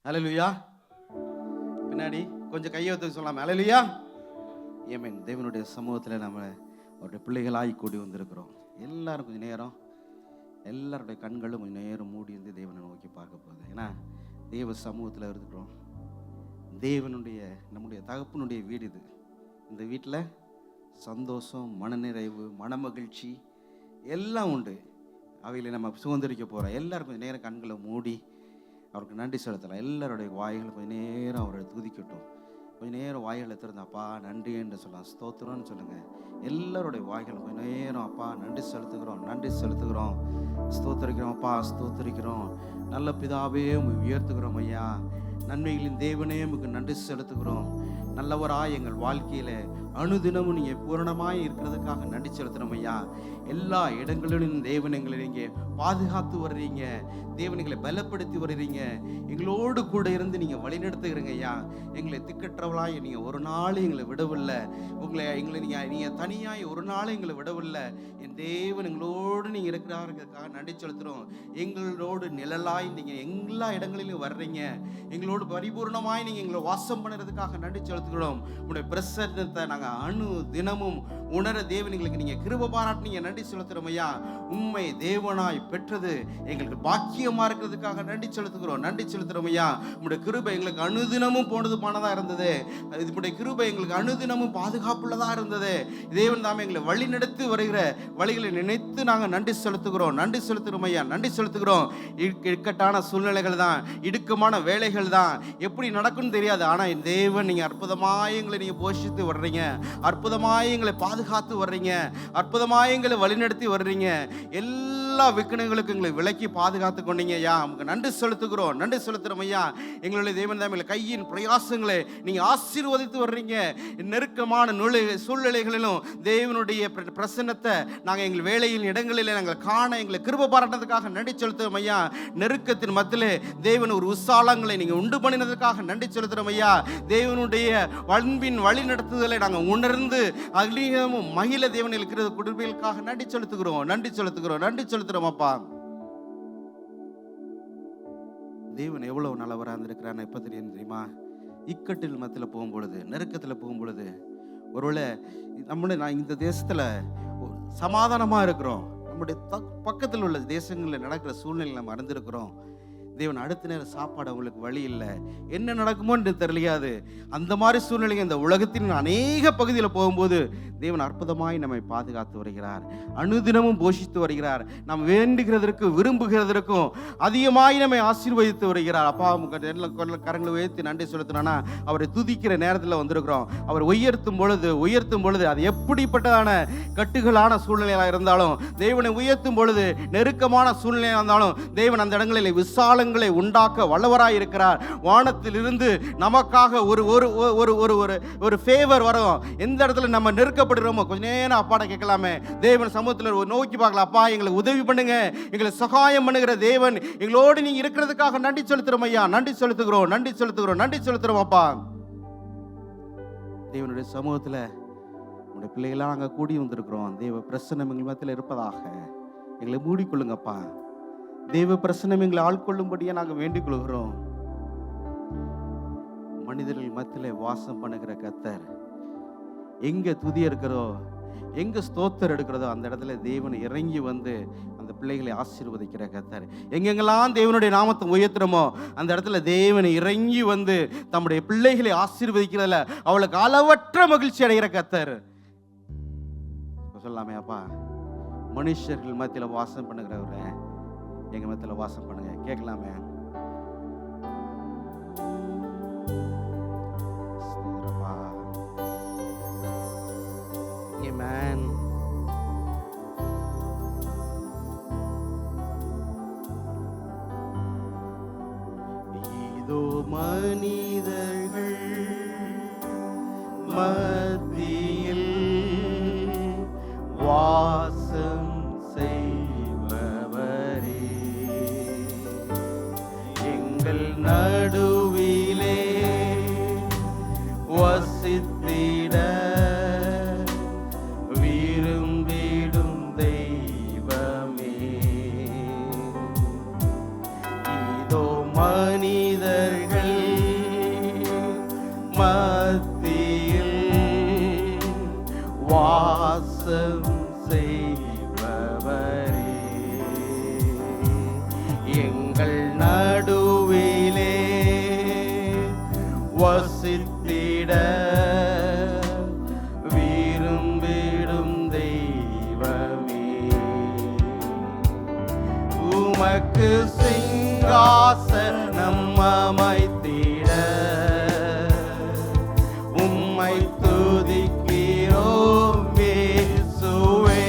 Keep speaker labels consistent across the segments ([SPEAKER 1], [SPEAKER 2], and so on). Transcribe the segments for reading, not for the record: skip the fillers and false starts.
[SPEAKER 1] ஹல்லேலூயா. பின்னாடி கொஞ்சம் கையை வைத்து சொல்லலாம். ஹல்லேலூயா. ஆமென். தேவனுடைய சமூகத்தில் நம்ம அவருடைய பிள்ளைகளாய் கூடி வந்திருக்கிறோம். எல்லாரும் கொஞ்சம் நேரம், எல்லாருடைய கண்களும் கொஞ்சம் நேரம் மூடி இருந்து தேவனை நோக்கி பார்க்க போகுது. ஏன்னா தேவ சமூகத்தில் இருக்கிறோம். தேவனுடைய நம்முடைய தகப்பனுடைய வீடு இது. இந்த வீட்டில் சந்தோஷம், மனநிறைவு, மனமகிழ்ச்சி எல்லாம் உண்டு. அவைகளை நம்ம சுதந்திரிக்க போகிறோம். எல்லாரும் கொஞ்சம் நேரம் கண்களை மூடி அவருக்கு நன்றி செலுத்தலாம். எல்லாருடைய வாய்கள் கொஞ்சம் நேரம் அவரை துதிக்கட்டும். கொஞ்சம் நேரம் வாய்களை திறந்து அப்பா நன்றி என்று சொல்லலாம். ஸ்தோத்திரம்னு சொல்லுங்கள். எல்லாருடைய வாய்கள் கொஞ்சம் நேரம் அப்பா நன்றி செலுத்துகிறோம், நன்றி செலுத்துகிறோம், ஸ்தோத்திரிக்கிறோம் அப்பா, ஸ்தோத்திரிக்கிறோம். நல்ல பிதாவே உயர்த்துகிறோம் ஐயா. நன்மைகளின் தேவனே உமக்கு நன்றி செலுத்துகிறோம். நல்லவராய் எங்கள் வாழ்க்கையில் அனுதினமும் நீங்கள் பூரணமாய் இருக்கிறதுக்காக நன்றி செலுத்துகிறோம் ஐயா. எல்லா இடங்களிலும் தேவன் எங்களை நீங்கள் பாதுகாத்து வர்றீங்க. தேவன் எங்களை பலப்படுத்தி வருகிறீங்க. எங்களோடு கூட இருந்து நீங்கள் வழிநடத்துகிறீங்க ஐயா. எங்களை திக்கற்றவளாய் நீங்கள் ஒரு நாள் எங்களை விடவில்லை. எங்களை நீங்கள் தனியாய் ஒரு நாள் எங்களை விடவில்லை. என் தேவன் எங்களோடு நீங்கள் இருக்கிறாருக்காக நன்றி செலுத்துகிறோம். எங்களோடு நிழலாய் நீங்கள் எல்லா இடங்களிலும் வர்றீங்க. எங்களோடு பரிபூர்ணமாய் நீங்கள் எங்களை வாசம் பண்ணுறதுக்காக நன்றி செலுத்துகிறோம். உங்களுடைய பிரசன்னத்தை நாங்கள் அணு தினமும் உணர தேவன் எங்களுக்கு நீங்கள் கிருபை பாராட்டினீங்க. நன்றி செலுத்துகிறோம் ஐயா. உண்மை தேவனாய் பெற்றது எங்களுக்கு பாக்கியமா இருக்கிறதுக்காக நன்றி செலுத்துகிறோம், நன்றி செலுத்துகிறோம் ஐயா. உங்களுடைய கிருபை எங்களுக்கு அனுதினமும் போனதுமானதா இருந்தது. இதுடைய கிருபை எங்களுக்கு அனுதினமும் பாதுகாப்புள்ளதா இருந்தது. தேவன் தாமே எங்களை வழி நடத்தி வருகிற வழிகளை நினைத்து நாங்கள் நன்றி செலுத்துகிறோம், நன்றி செலுத்துகிறோம் ஐயா, நன்றி செலுத்துகிறோம். இக்கட்டான சூழ்நிலைகள் தான், இடுக்கமான வேலைகள் தான், எப்படி நடக்கும்னு தெரியாது. ஆனால் தேவன் நீங்கள் அற்புதமாய் எங்களை நீங்கள் போஷித்து வர்றீங்க, அற்புதமாய் எங்களை பாதுகாத்து வர்றீங்க, அற்புதமாய் எங்களை வழிநடத்தி வர்றீங்க. எல்லா விக்கனங்களுக்கும் எங்களை விலக்கி பாதுகாத்து கொண்டீங்க ஐயா. நமக்கு நன்றி செலுத்துகிறோம், நன்றி செலுத்துகிறோம் ஐயா. எங்களுடைய தேவன் தான் எங்களை கையின் பிரயாசங்களை நீங்கள் ஆசீர்வதித்து வர்றீங்க. நெருக்கமான சூழ்நிலைகளிலும் தேவனுடைய பிரசன்னத்தை நாங்கள் எங்கள் வேலையின் இடங்களில் நாங்கள் காண எங்களை கிருபை பாராட்டினதுக்காக நன்றி செலுத்துகிறோம் ஐயா. நெருக்கத்தின் மத்தியிலே தேவன் ஒரு உற்சாலங்களை நீங்கள் உண்டு பண்ணினதுக்காக நன்றி செலுத்துகிறோம் ஐயா. தேவனுடைய அன்பின் வழி நடத்துதலை நாங்கள் உணர்ந்து அதிகமும் மகிழ தேவன் இருக்கிற குடும்பங்களுக்காக நன்றி செலுத்துகிறோம், நன்றி செலுத்துகிறோம், நன்றி செலுத்துகிறோம் அப்பா. தேவன் எவ்வளவு நல்லவராக இருந்திருக்கிறான்னு எப்போ தெரியுமா? இக்கட்டில் மத்தியில் போகும்பொழுது, நெருக்கத்தில் போகும்பொழுது, ஒருவேளை நான் இந்த தேசத்தில் சமாதானமாக இருக்கிறோம், நம்முடைய பக்கத்தில் உள்ள தேசங்களில் நடக்கிற சூழ்நிலை நம்ம அறிந்திருக்கிறோம். தேவன் அடுத்த நேரம் சாப்பாடு அவங்களுக்கு வழி இல்லை, என்ன நடக்குமோன்னு தெரியாது. அந்த மாதிரி சூழ்நிலை இந்த உலகத்தின் அநேக பகுதியில் போகும்போது தேவன் அற்புதமாய் நம்மை பாதுகாத்து வருகிறார், அனுதினமும் போஷித்து வருகிறார். நாம் வேண்டுகிறதற்கு விரும்புகிறதற்கும் அதிகமாய் நம்மை ஆசீர்வதித்து வருகிறார். அப்பா கரங்களை உயர்த்தி நன்றி செலுத்தினா அவரை துதிக்கிற நேரத்தில் வந்திருக்கிறோம். அவர் உயர்த்தும் பொழுது அது எப்படிப்பட்டதான கட்டுகளான சூழ்நிலையாக இருந்தாலும், தேவனை உயர்த்தும் பொழுது நெருக்கமான சூழ்நிலையாக இருந்தாலும் தேவன் அந்த இடங்களில் விசால உண்டாக்க வல்லவராய் இருக்கிறார். வானத்திலிருந்து நமக்காக ஒரு ஃபேவர் வரும். எந்த இடத்துல நம்ம நெருக்கப்படுறோமோ கொஞ்ச நேரம் அப்பாட கேட்கலாமே, தேவன் சமூகத்தில் நோக்கி பார்க்கலாம். அப்பா எங்களுக்கு உதவி பண்ணுங்க, எங்களை சகாயம் பண்ணுகிற தேவன் எங்களோடு நீங்க இருக்கிறதுக்காக நன்றி செலுத்துறோம் ஐயா, நன்றி செலுத்துகிறோம், நன்றி செலுத்துகிறோம், நன்றி செலுத்துறோம் அப்பா. தேவனுடைய சமூகத்தில் உங்களுடைய பிள்ளைகளாக நாங்கள் கூடி வந்திருக்கிறோம். தேவ பிரசன்னம் எங்கள் மத்தியில் இருப்பதாக எங்களை மூடிக்கொள்ளுங்கப்பா. தேவ பிரசன்னம் எங்களை ஆட்கொள்ளும்படியா நாங்கள் வேண்டிக் கொள்கிறோம். மனிதர்கள் மத்தியில் வாசம் பண்ணுகிற கர்த்தர், எங்க துதி இருக்கிறதோ, எங்க ஸ்தோத்திரம் எடுக்கிறதோ அந்த இடத்துல தேவன் இறங்கி வந்து அந்த பிள்ளைகளை ஆசீர்வதிக்கிற கர்த்தர். எங்கெங்கெல்லாம் தேவனுடைய நாமத்தை உயர்த்துறோமோ அந்த இடத்துல தேவன் இறங்கி வந்து தம்முடைய பிள்ளைகளை ஆசீர்வதிக்கிறதுல அவளுக்கு அளவற்ற மகிழ்ச்சி அடைகிற கர்த்தர். சொல்லாமே அப்பா, மனுஷர்கள் மத்தியில் வாசம் பண்ணுகிறவரை எங்க மத்தியில் வாசம் பண்ணுங்க, கேட்கலாமே. Amen. இதோ மனிதர்கள் மத்தியில் வாசம் நடுவிலே வசித்திட வாசம் செய்பவரே, எங்கள் நடுவிலே வசித்திட விரும்பிடும் தெய்வமே, உமக்கு சிங்காசனம் அமைத்திட உம்மை துதிக்கிறோம் இயேசுவே.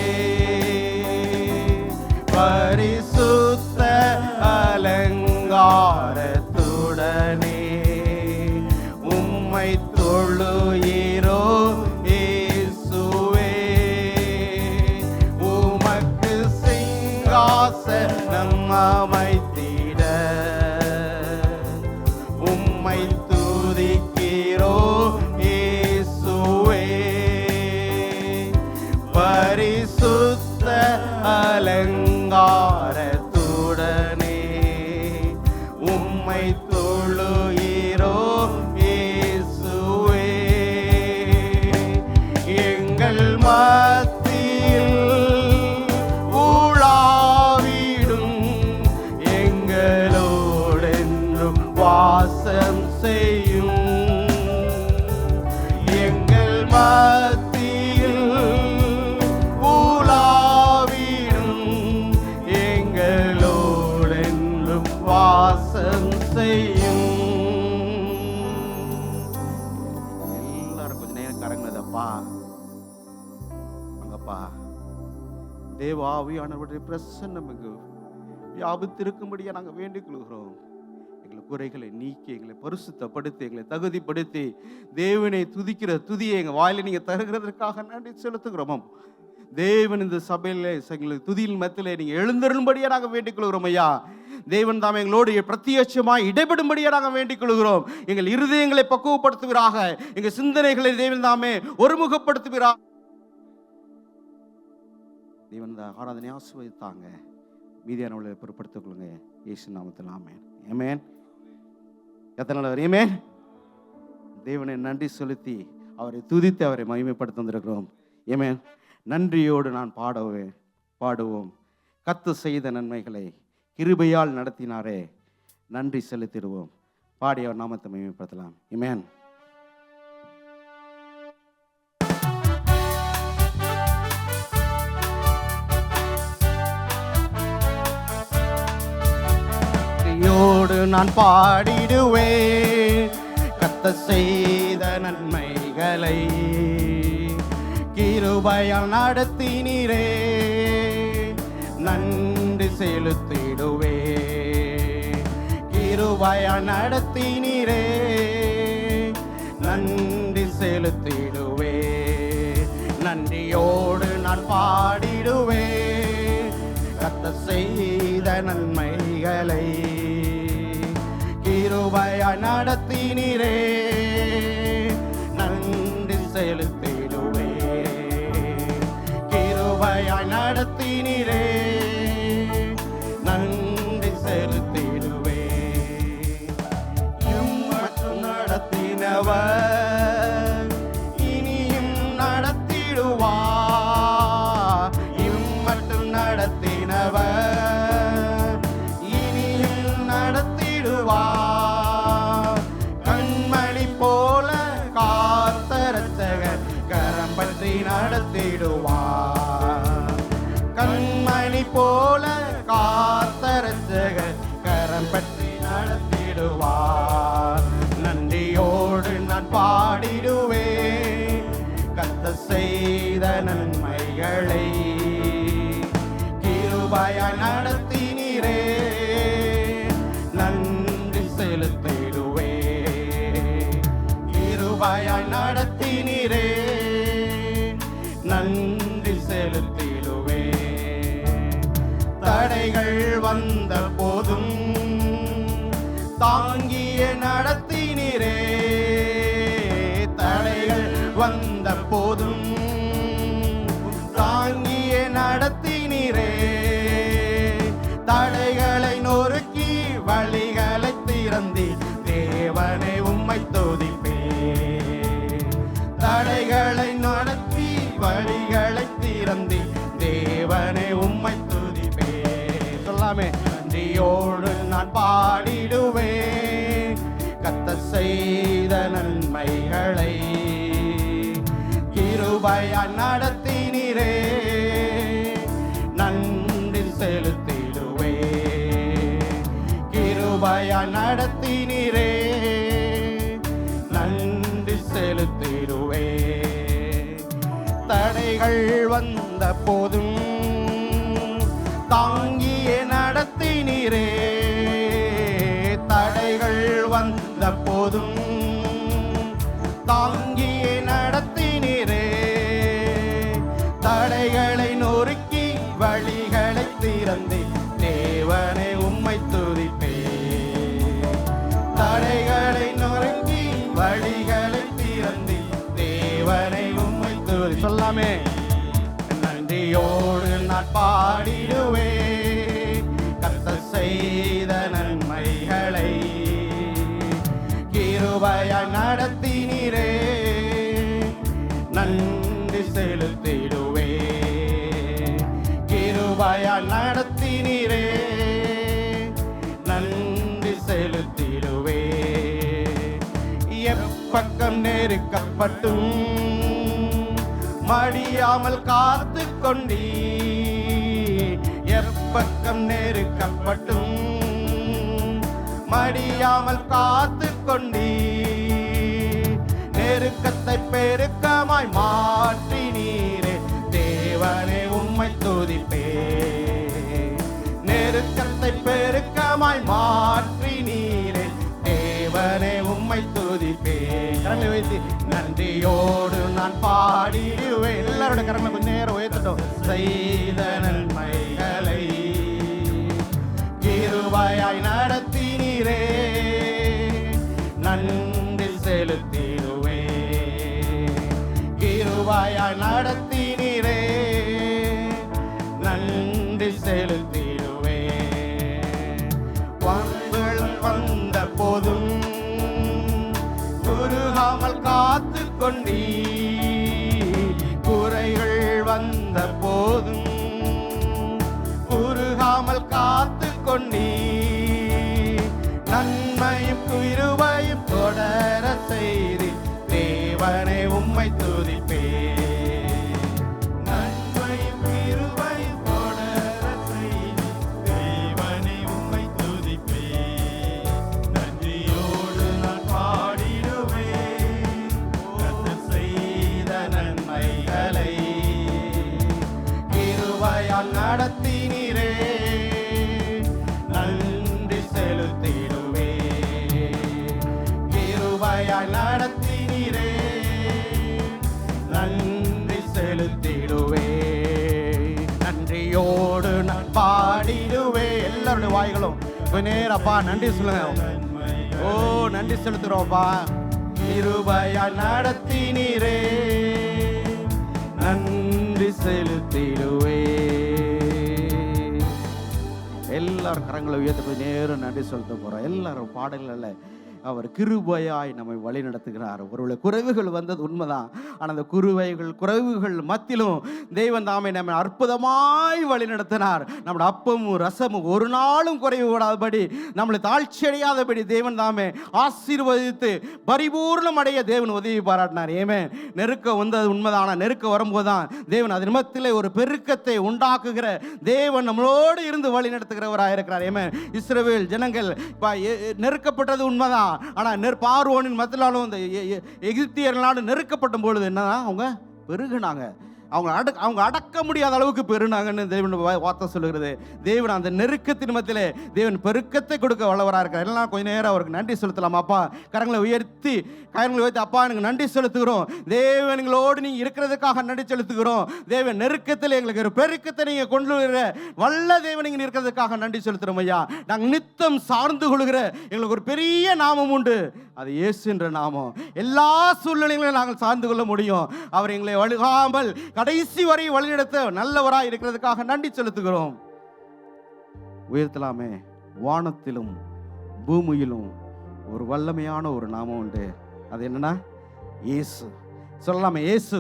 [SPEAKER 1] பரிசுத்த அலங்காரத்துடனே உம்மை தொழுகிறோம் இயேசுவே. உமக்கு சிங்காசனம் அமைத்திட உம்மை துதிக்கிறோம் இயேசுவே. பரிசுத்த அலங்காரத்துடனே உம்மை தொழுகிறோம் இயேசுவே. எங்கள் மத்தியில் உலாவிடும் எங்களோடென்றும் வாசம் செய்யும். எங்கள் மத்தியில் உலாவிடும் எங்களோடென்றும் வாசம் செய்யும். எல்லாரும் கொஞ்ச நேரம் கரங்களதப்பா அங்கப்பா. தேவ ஆவியானவருடைய பிரசன்னம் இங்கு வியாபித்திருக்கும்படியா நாங்கள் வேண்டிக் கொள்கிறோம். எங்களை குறைகளை நீக்கி எங்களை பரிசுத்தப்படுத்தி எங்களை தகுதிப்படுத்தி தேவனை துதிக்கிற துதியை எங்கள் வாயில நீங்க தருகிறதற்காக நன்றி செலுத்துகிறோம். தேவன் இந்த சபையிலே எங்களுக்கு துதியின் மத்தியிலே நீங்க எழுந்தரும்படியா நாங்கள் வேண்டிக் கொள்கிறோம் ஐயா. தேவன் தாம் எங்களோடு பிரத்யட்சமாய் இடைபடும்படியா நாங்கள் வேண்டிக் கொள்கிறோம். எங்கள் இருதயங்களை பக்குவப்படுத்துவீராக, எங்கள் சிந்தனைகளை தேவன் தாமே ஒருமுகப்படுத்துவீராக. தேவன் இந்த ஆராதனை ஆசீர்வதித்தாங்க. மீதியானவர்களை பொறுப்படுத்திக் கொள்ளுங்க இயேசு நாமத்தில். ஆமென். ஆமென். எத்தனை நாள் ஆமென். தேவனை நன்றி செலுத்தி அவரை துதித்து அவரை மகிமைப்படுத்த வந்திருக்கிறோம். ஆமென். நன்றியோடு நான் பாடுவோம். கர்த்தர் செய்த நன்மைகளை கிருபையால் நடத்தினாரே, நன்றி செலுத்திடுவோம். பாடி அவர் நாமத்தை மகிமைப்படுத்தலாம். ஆமென். நான் பாடிடுவேன் கர்த்தர் செய்த நன்மைகளை, கிருபையால் நடத்தினீரே, நன்றி செலுத்திடுவே. கிருபையால் நடத்தினீரே, நன்றி செலுத்திடுவே. நன்றியோடு நான் பாடிடுவே கர்த்தர் செய்த நன்மைகளை, கிருபையால் நடத்தினீரே, நன்றி செலுத்திடுவே. கிருபையால் நடத்தினீரே, நன்றி செலுத்திடுவே. மற்றும் நடத்தினவர் இனியும் நடத்திடுவார். மட்டும் நடத்தினவர் இனியும் நடத்திடுவார். கண்மணி போல காத்த இரட்சகர் கரம் பற்றி நடத்திடுவார். கண்மணி போல காத்த இரட்சகர் கரம் பற்றி நடத்திடுவார். நன்றியோடு நான் பாடிடுவேன் கர்த்தர் செய்த நன்மைகளை, கிருபையால் நடத்தினீரே, நன்றி செலுத்திடுவே. கிருபையால் நடத்தினீரே, நன்றி செலுத்திடுவே. தடைகள் வந்த போதும் தாங்கிய நடத்தினீரே, தடைகள் வந்த போதும் தாங்கிய நடத்தினீரே. தடைகளை நொறுக்கி வழிகளை திறந்தி தேவனை உம்மை துதிப்பே. தடைகளை நடத்தி வழிகளை திறந்தி தேவனை உம்மை துதிப்பே. சொல்லாமே. நன்றியோடு நான் பாடிடுவேன் கர்த்தர் செய்த நன்மைகளை, கிருபையாய் நடத்தினீரே நன்றி செலுத்திடுவே. கிருபையாய் நடத்தினீரே நன்றி செலுத்திடுவே. தடைகள் வந்த போதும் தாங்கியே நடத்தினீரே. தடைகள் வந்த போதும் தாங்கியே நடத்தினீரே. தடைகளை நொறுக்கி வழிகளை திறந்தே தேவனை உம்மை துதிப்பே. தடைகளை நொறுக்கி வழிகளை திறந்தே தேவனை உம்மை துதி. சொல்லாமே. நன்றியோடு நான் பாடிடுவே கர்த்தர் செய்த நன்மைகளை, கிருபையாய் நடத்தினீரே நன்றி செலுத்திடுவே. கிருபையாய் நடத்தினீரே நன்றி செலுத்திடுவே. எப்பக்கம் நெருக்கப்பட்டும் மடியாமல் காத்து கொண்டீ. எப்பக்கம் நெருக்கப்பட்டும் மடியாமல் காத்து கொண்டீ. நெருக்கத்தை பெருக்கமாய் மாற்றினீரே தேவனே உம்மை துதிப்பே. நெருக்கத்தை பெருக்கமாய் மாற்றினீரே தேவனே உம்மை துதிப்பே. கரங்களை வைத்து நன்றியோடு நான் பாடிடுவேன். எல்லாரோட கரங்களை கொஞ்ச நேரம் உயர்த்தட்டும். செய்த நன்மைகளை கிருபையாய் நடத்தினீரே நன்றி செலுத்திடுவே. கிருபையாய் நடத்தினீரே நன்றி செலுத்திடுவே. வான்கள் வந்த போதும் குறுகாமல் காத்து கொண்டீ. குறைகள் வந்த போதும் குறுகாமல் காத்து கொண்டீ. நன்மையும் கிருபையும் தொடர செய்தி தேவனை உம்மை துதிப்பே. நன்மையும் கிருபையும் தொடர செய்தி தேவனை உம்மை துதிப்பே. நன்றியோடு நான் பாடிடுவேன் கர்த்தர் செய்த நன்மைகளை, கிருபையால் நடத்தினீரே நன்றி செலுத்திடுவே. கிருபையால் நடத்தினீரே நன்றி செலுத்திடுவே. நன்றியோடு நான் பாடிடுவே. எல்லாருடைய வாய்களும் நேரப்பா நன்றி சொல்லுங்க. ஓ நன்றி செலுத்துறோம்ப்பா. கிருபையால் நடத்தினீரே நன்றி செலுத்திடுவே. எல்லாரும் கரங்களை உயர்த்த நேரம் நன்றி செலுத்த போறோம். எல்லாரும் பாடல்கள் அவர் கிருபையாய் நம்மை வழி நடத்துகிறார். ஒருவேளை குறைவுகள் வந்தது உண்மைதான். ஆனால் அந்த குறைவுகள் மத்தியிலும் தெய்வன் தாமே நம்மை அற்புதமாய் வழி நடத்தினார். நம்முடைய அப்பமும் ரசமும் ஒரு நாளும் குறைவு விடாதபடி, நம்மளை தாழ்ச்சி அடையாதபடி தேவன் தாமே ஆசீர்வதித்து பரிபூர்ணம் அடைய தேவன் உதவி பாராட்டினார். ஏமே நெருக்கம் வந்தது உண்மைதான். ஆனால் நெருக்கம் வரும்போது தான் தேவன் அது நிமித்தத்திலே ஒரு பெருக்கத்தை உண்டாக்குகிற தேவன் நம்மளோடு இருந்து வழி நடத்துகிறவராக இருக்கிறார். ஏமே இஸ்ரவேல் ஜனங்கள் நெருக்கப்பட்டது உண்மைதான். ஆனால் பார்வோனின் மத்தியிலாலும் இந்த எகிப்தியர் நாடு நெருக்கப்பட்ட பொழுது என்னன்னா அவங்க பெருகினாங்க. அவங்க அடக்க முடியாத அளவுக்கு பெருனாங்கன்னு தேவன் வார்த்தை சொல்லுகிறது. தேவன் அந்த நெருக்கத்தின் மத்தியிலே தேவன் பெருக்கத்தை கொடுக்க வல்லவராக இருக்கிறார். எல்லாம் கொஞ்ச நேரம் அவருக்கு நன்றி செலுத்தலாம். அப்பா கரங்களை உயர்த்தி அப்பா எனக்கு நன்றி செலுத்துகிறோம். தேவன்களோடு நீங்க இருக்கிறதுக்காக நன்றி செலுத்துகிறோம். தேவன் நெருக்கத்தில் எங்களுக்கு ஒரு பெருக்கத்தை நீங்க கொண்டு வருகிற வல்ல தேவன் நீங்க இருக்கிறதுக்காக நன்றி செலுத்துறோம் ஐயா. நாங்கள் நித்தம் சார்ந்து கொள்கிற எங்களுக்கு ஒரு பெரிய நாமம் உண்டு. அது இயேசு என்ற நாமம். எல்லா சூழ்நிலைகளையும் நாங்கள் சார்ந்து கொள்ள முடியும். அவர் எங்களை வழுகாமல் கடைசி வரை வழிநடத்த நல்லவராய் இருக்கிறதுக்காக நன்றி செலுத்துகிறோம். உயர்த்தலாமே. வானத்திலும் பூமியிலும் ஒரு வல்லமையான ஒரு நாமம் உண்டு. அது என்னன்னா இயேசு. சொல்லலாமே இயேசு.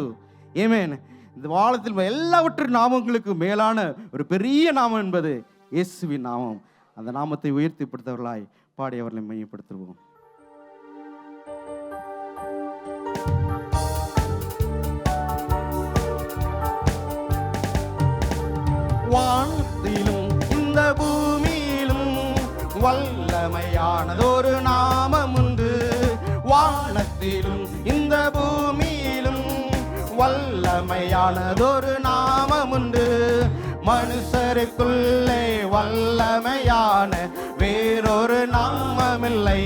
[SPEAKER 1] ஏமேன். இந்த வானத்தில் எல்லாவற்றின் நாமங்களுக்கு மேலான ஒரு பெரிய நாமம் என்பது இயேசுவின் நாமம். அந்த நாமத்தை உயர்த்திப்படுத்தவர்களாய் பாடி அவர்களை மையப்படுத்துவோம். வானத்திலும் இந்த பூமியிலும் வல்லமையானதொரு நாமம் உண்டு. வானத்திலும் இந்த பூமியிலும் வல்லமையானதொரு நாமம் உண்டு. மனுஷருக்குள்ளே வல்லமையான வேறொரு நாமமில்லை.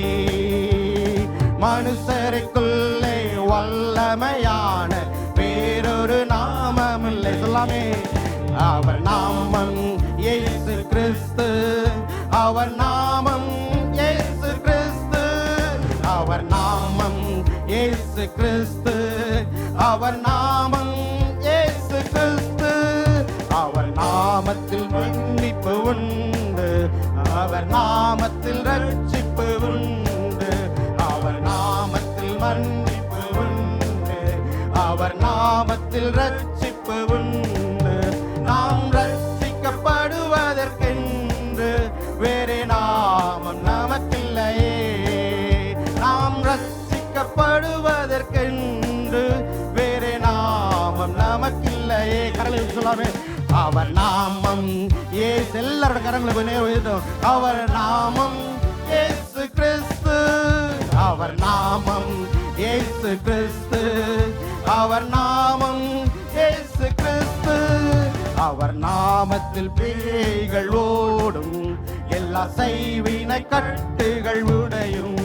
[SPEAKER 1] மனுஷருக்குள்ளே வல்லமையான வேறொரு நாமமில்லை. சொல்லாமே, அவர் நாமம் இயேசு கிறிஸ்து. அவர் நாமம் இயேசு கிறிஸ்து. அவர் நாமம் இயேசு கிறிஸ்து. அவர் நாமம் இயேசு கிறிஸ்து. அவர் நாமத்தில் மன்னிப்பு உண்டு. அவர் நாமத்தில் ரட்சிப்பு உண்டு. அவர் நாமத்தில் மன்னிப்பு உண்டு. அவர் நாமத்தில் ரட்சிப்பு உண்டு. நாம் ரட்சிக்கப்படுவதற்கென்று வேறே நாமம் நமக்கில்லையே. நாம் ரட்சிக்கப்படுவதற்கென்று வேறே நாமம் நமக்கில்லையே. கரங்களை சொல்லாமே, அவர் நாமம் இயேசு. எல்லாரோட கரங்களை உயர்த்தும். அவர் நாமம் இயேசு கிறிஸ்து. அவர் நாமம் இயேசு கிறிஸ்து. அவர் நாமம் இயேசு கிறிஸ்து. அவர் நாமத்தில் பேய்கள் ஓடும். எல்லா செய்வினை கட்டுகள் உடையும்.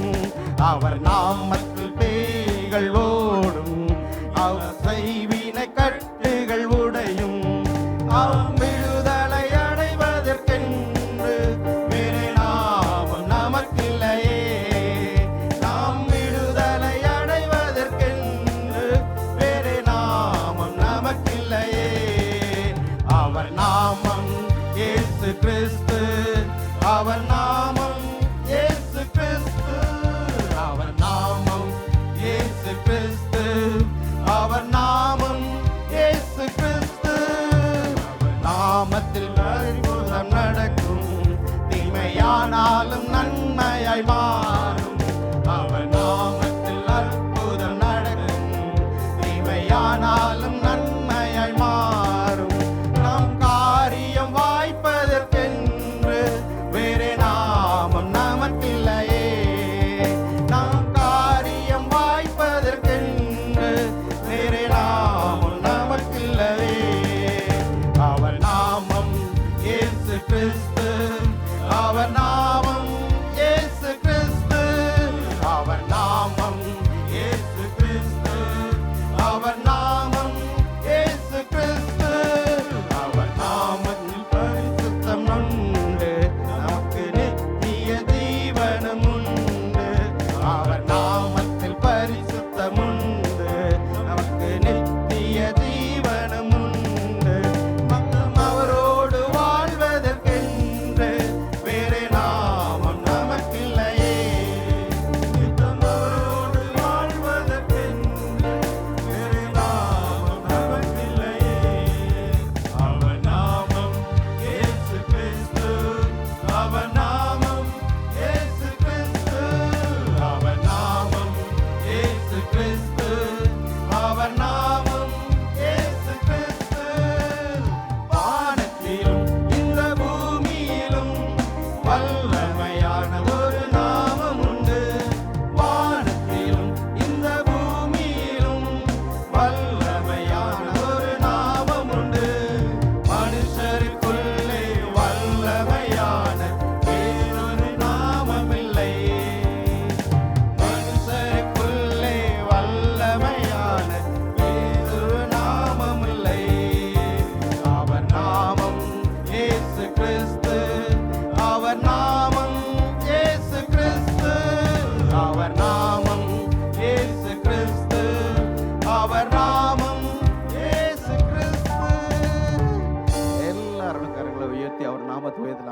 [SPEAKER 1] அவர் நாமத்தில் பேய்கள் ஓடும். அவர் செய்வினை கட்டுகள் உடையும். விடுதலை அடைவதற்கென்று வேறே நாமம் நமக்கில்லையே. நாம் விடுதலை அடைவதற்கென்று வேறே நாமம் நமக்கில்லையே. அவர் நாமம் இயேசு கிறிஸ்து. அவர் நாமம் இயேசு கிறிஸ்து. அவர் நாமம் இயேசு கிறிஸ்து. அவர் நாமம் இயேசு கிறிஸ்து. அவர் நாமத்தில் அற்புதம் நடக்கும். தீமையானாலும் நன்மையாய் மாறும். அவர் நாமத்தில் அற்புதம் நடக்கும். தீமையானாலும் நன்மையாய் மாறும். நம் காரியம் வாய்ப்பதற்கென்று வேறே நாமம் நமக்கில்லையே. நம் காரியம் வாய்ப்பதற்கென்று வேறே நாமம் நமக்கில்லையே. அவர் நாமம் இயேசு கிறிஸ்து. அவர் நாமம் இயேசு கிறிஸ்து.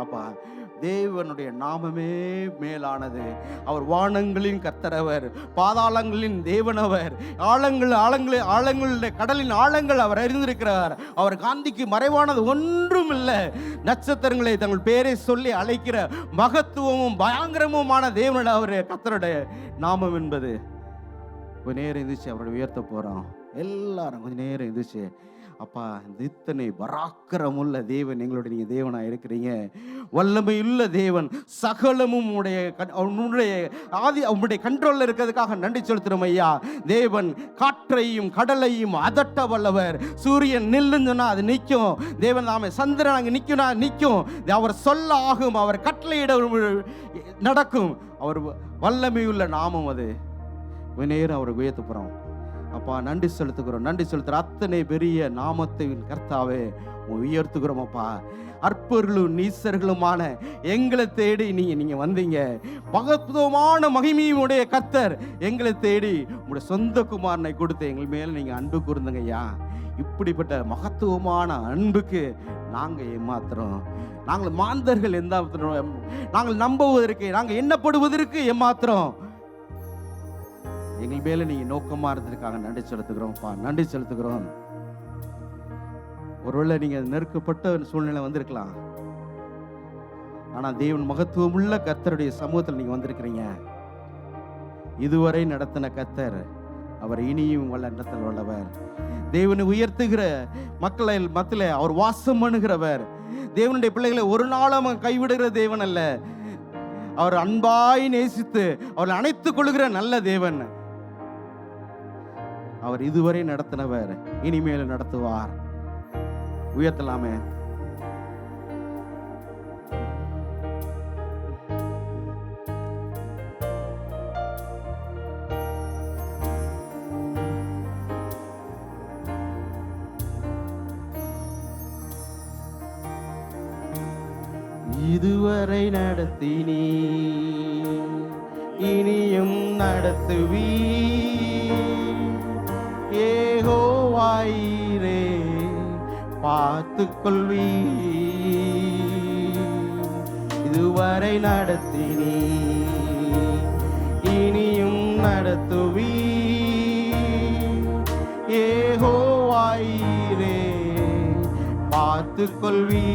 [SPEAKER 1] அப்பா. தேவனுடைய நாமமே மேலானது. அவர் வானங்களின் கர்த்தரவர், பாதாளங்களின் தேவனவர், ஆழங்களுடைய கடலின் ஆழங்கள் அவர் அறிந்திருக்கிறார். அவர் காந்திக்கு மறைவானது ஒன்றும் இல்லை. நட்சத்திரங்களை தங்கள் பேரை சொல்லி அழைக்கிற மகத்துவமும் பயங்கரமுமான தேவனுடைய அவர் கர்த்தருடைய நாமம் என்பது. கொஞ்ச நேரம் இருந்துச்சு அவருடைய உயர்த்த போறோம். எல்லாரும் கொஞ்ச நேரம் இருந்துச்சு. அப்பா, இந்த இத்தனை பராக்கிரமுள்ள தேவன் எங்களுடைய நீங்க தேவனா இருக்கிறீங்க. வல்லமையுள்ள தேவன், சகலமும் உங்களுடைய கண்ட்ரோல்ல இருக்கிறதுக்காக நன்றி செலுத்துறோம் ஐயா. தேவன் காற்றையும் கடலையும் அதட்ட வல்லவர். சூரியன் நில்லுன்னு சொன்னா அது நிற்கும். தேவன் நாம சந்திரன் அங்கே நிற்கும்னா நிற்கும். அவர் சொல்ல ஆகும். அவர் கட்டளையிட நடக்கும். அவர் வல்லமையுள்ள நாமம் அது. நேரம் அவரை உயர்த்த போறோம். அப்பா, நன்றி செலுத்துகிறோம். நன்றி செலுத்துற அத்தனை பெரிய நாமத்தை கர்த்தாவே உயர்த்துகிறோம். அப்பா, அற்பர்களும் நீசர்களுமான எங்களை தேடி நீங்க வந்தீங்க. மகத்துவமான மகிமையுடைய கர்த்தர் எங்களை தேடி உங்களுடைய சொந்த குமாரனை கொடுத்து எங்கள் மேல நீங்க அன்பு கூர்ந்தங்க ஐயா. இப்படிப்பட்ட மகத்துவமான அன்புக்கு நாங்க ஏமாத்துறோம். நாங்கள் மாந்தர்கள் நாங்கள் நம்புவதற்கு, நாங்கள் எண்ணப்படுவதற்கு ஏமாத்துறோம். எங்கள் மேல நீங்க நோக்கமா இருந்ததுக்காக நன்றி செலுத்துகிறோம்ப்பா. நன்றி செலுத்துகிறோம். ஒருவேளை நீங்க நெருக்கப்பட்ட சூழ்நிலை வந்திருக்கலாம். ஆனா தேவன் மகத்துவம் உள்ள கர்த்தருடைய சமூகத்தில் நீங்க வந்திருக்கிறீங்க. இதுவரை நடத்தின கர்த்தர் அவர் இனியும் நடத்தல் வல்லவர். தேவனை உயர்த்துகிற மக்களை மத்தியில அவர் வாசம் பண்ணுகிறவர். தேவனுடைய பிள்ளைகளை ஒரு நாளும் கைவிடுகிற தேவன் அல்ல. அவர் அன்பாய் நேசித்து அவர்கள் அணைத்துக் கொள்கிற நல்ல தேவன். அவர் இதுவரை நடத்தினவர், இனிமேல் நடத்துவார். உயர்த்தலாமே. இதுவரை நடத்தினீ, இனியும் நடத்துவீ. யெகோவாயிரே பார்த்துக் கொள்வீ. இதுவரை நடத்தினீ, இனியும் நடத்துவீ. யெகோவாயிரே பார்த்துக் கொள்வீ.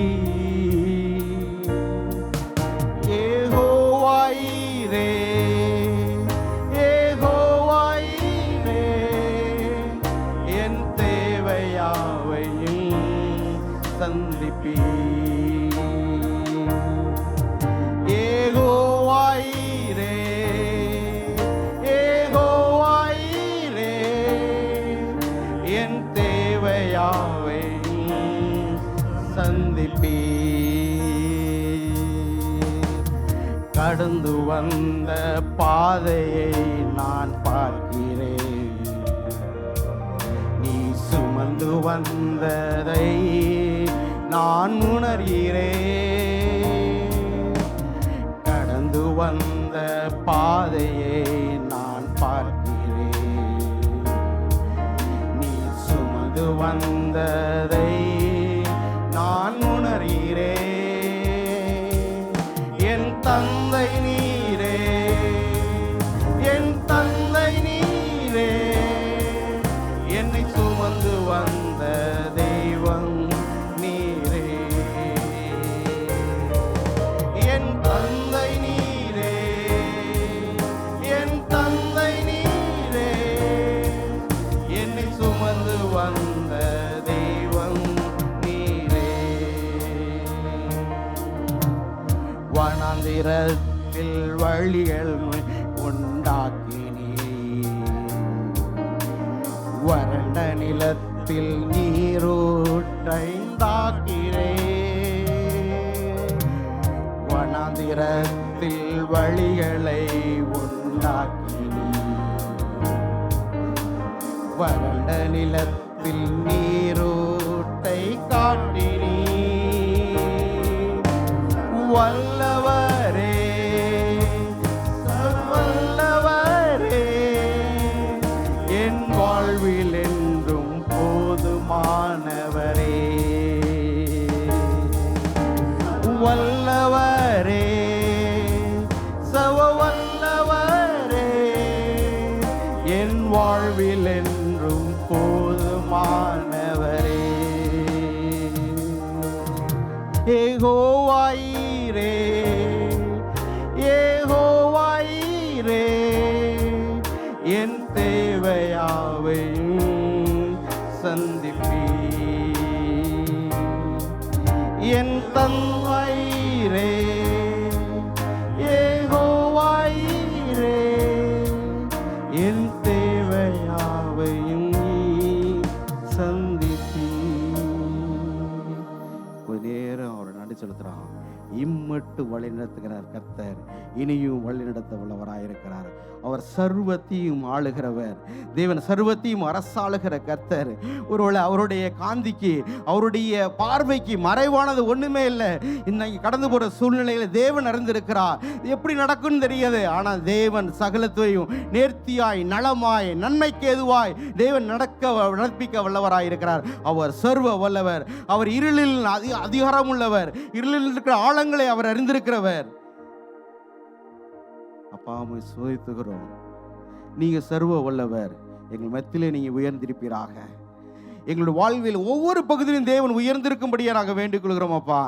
[SPEAKER 1] கடந்து வந்த பாதையை நான் பார்க்கிறேன். நீ சுமந்து வந்ததை நான் உணர்கிறேன். கடந்து வந்த பாதையை நான் பார்க்கிறேன். நீ சுமந்து வந்ததை நான் உணர்கிறேன். என் தந்தை நீரே, என் தந்தை நீரே, என்னை சுமந்து வந்த தெய்வம் நீரே. என் தந்தை நீரே, என் தந்தை நீரே, என்னை சுமந்து வந்த தெய்வம் நீரே. வனாந்திரத்தில் வழிகள் உண்டாக்கினீர். வறண்ட நிலத்தில் நீரூற்றைந்தாக்கிறேன். வனாந்திரத்தில் வழிகளை உண்டாக்கினீர். வறண்ட நிலத்தில் நீரூற்றை காட்டினீர். வல்லவரே, வல்லவரே, என் வாழ்வில் என்றும் போதுமானவரே. வல்லவரே, யெகோவாயீரே, யெகோவாயீரே, என் தேவையாவையும் சந்திப்பீர். என் தந்தையீரே, யெகோவாயீரே, என் தேவையாவையும் சந்திப்பீர். கொஞ்ச நேரம் அவரை நன்றி செலுத்துறான். இம்மட்டு வழி நடத்துகிறார் கர்த்தர், இனியும் வழி நடத்த உள்ளவராயிருக்கிறார். அவர் சர்வத்தையும் ஆளுகிறவர். தேவன் சர்வத்தையும் அரசாளுகிற கர்த்தர். ஒருவேளை அவருடைய காந்திக்கு, அவருடைய பார்வைக்கு மறைவானது ஒண்ணுமே இல்லை. இன்னைக்கு கடந்து போற சூழ்நிலையில தேவன் அறிந்திருக்கிறார். எப்படி நடக்கும்னு தெரியாது. ஆனால் தேவன் சகலத்தையும் நேர்த்தியாய், நலமாய், நன்மைக்கு எதுவாய் தேவன் நடப்பிக்க வல்லவராயிருக்கிறார். அவர் சர்வ வல்லவர். அவர் இருளில் அதிகாரம் உள்ளவர். இருளில் இருக்கிற ஆழங்களை அவர் அறிந்திருக்கிறவர். அப்பா, உம்மை சோதித்துகிறோம். நீங்க சர்வ வல்லவர். எங்கள் மத்தியிலே நீங்க உயர்ந்திருப்பீராக. எங்களுடைய வாழ்வில் ஒவ்வொரு பகுதியிலும் தேவன் உயர்ந்திருக்கும்படியா நாங்கள் வேண்டிக் கொள்கிறோம் அப்பா.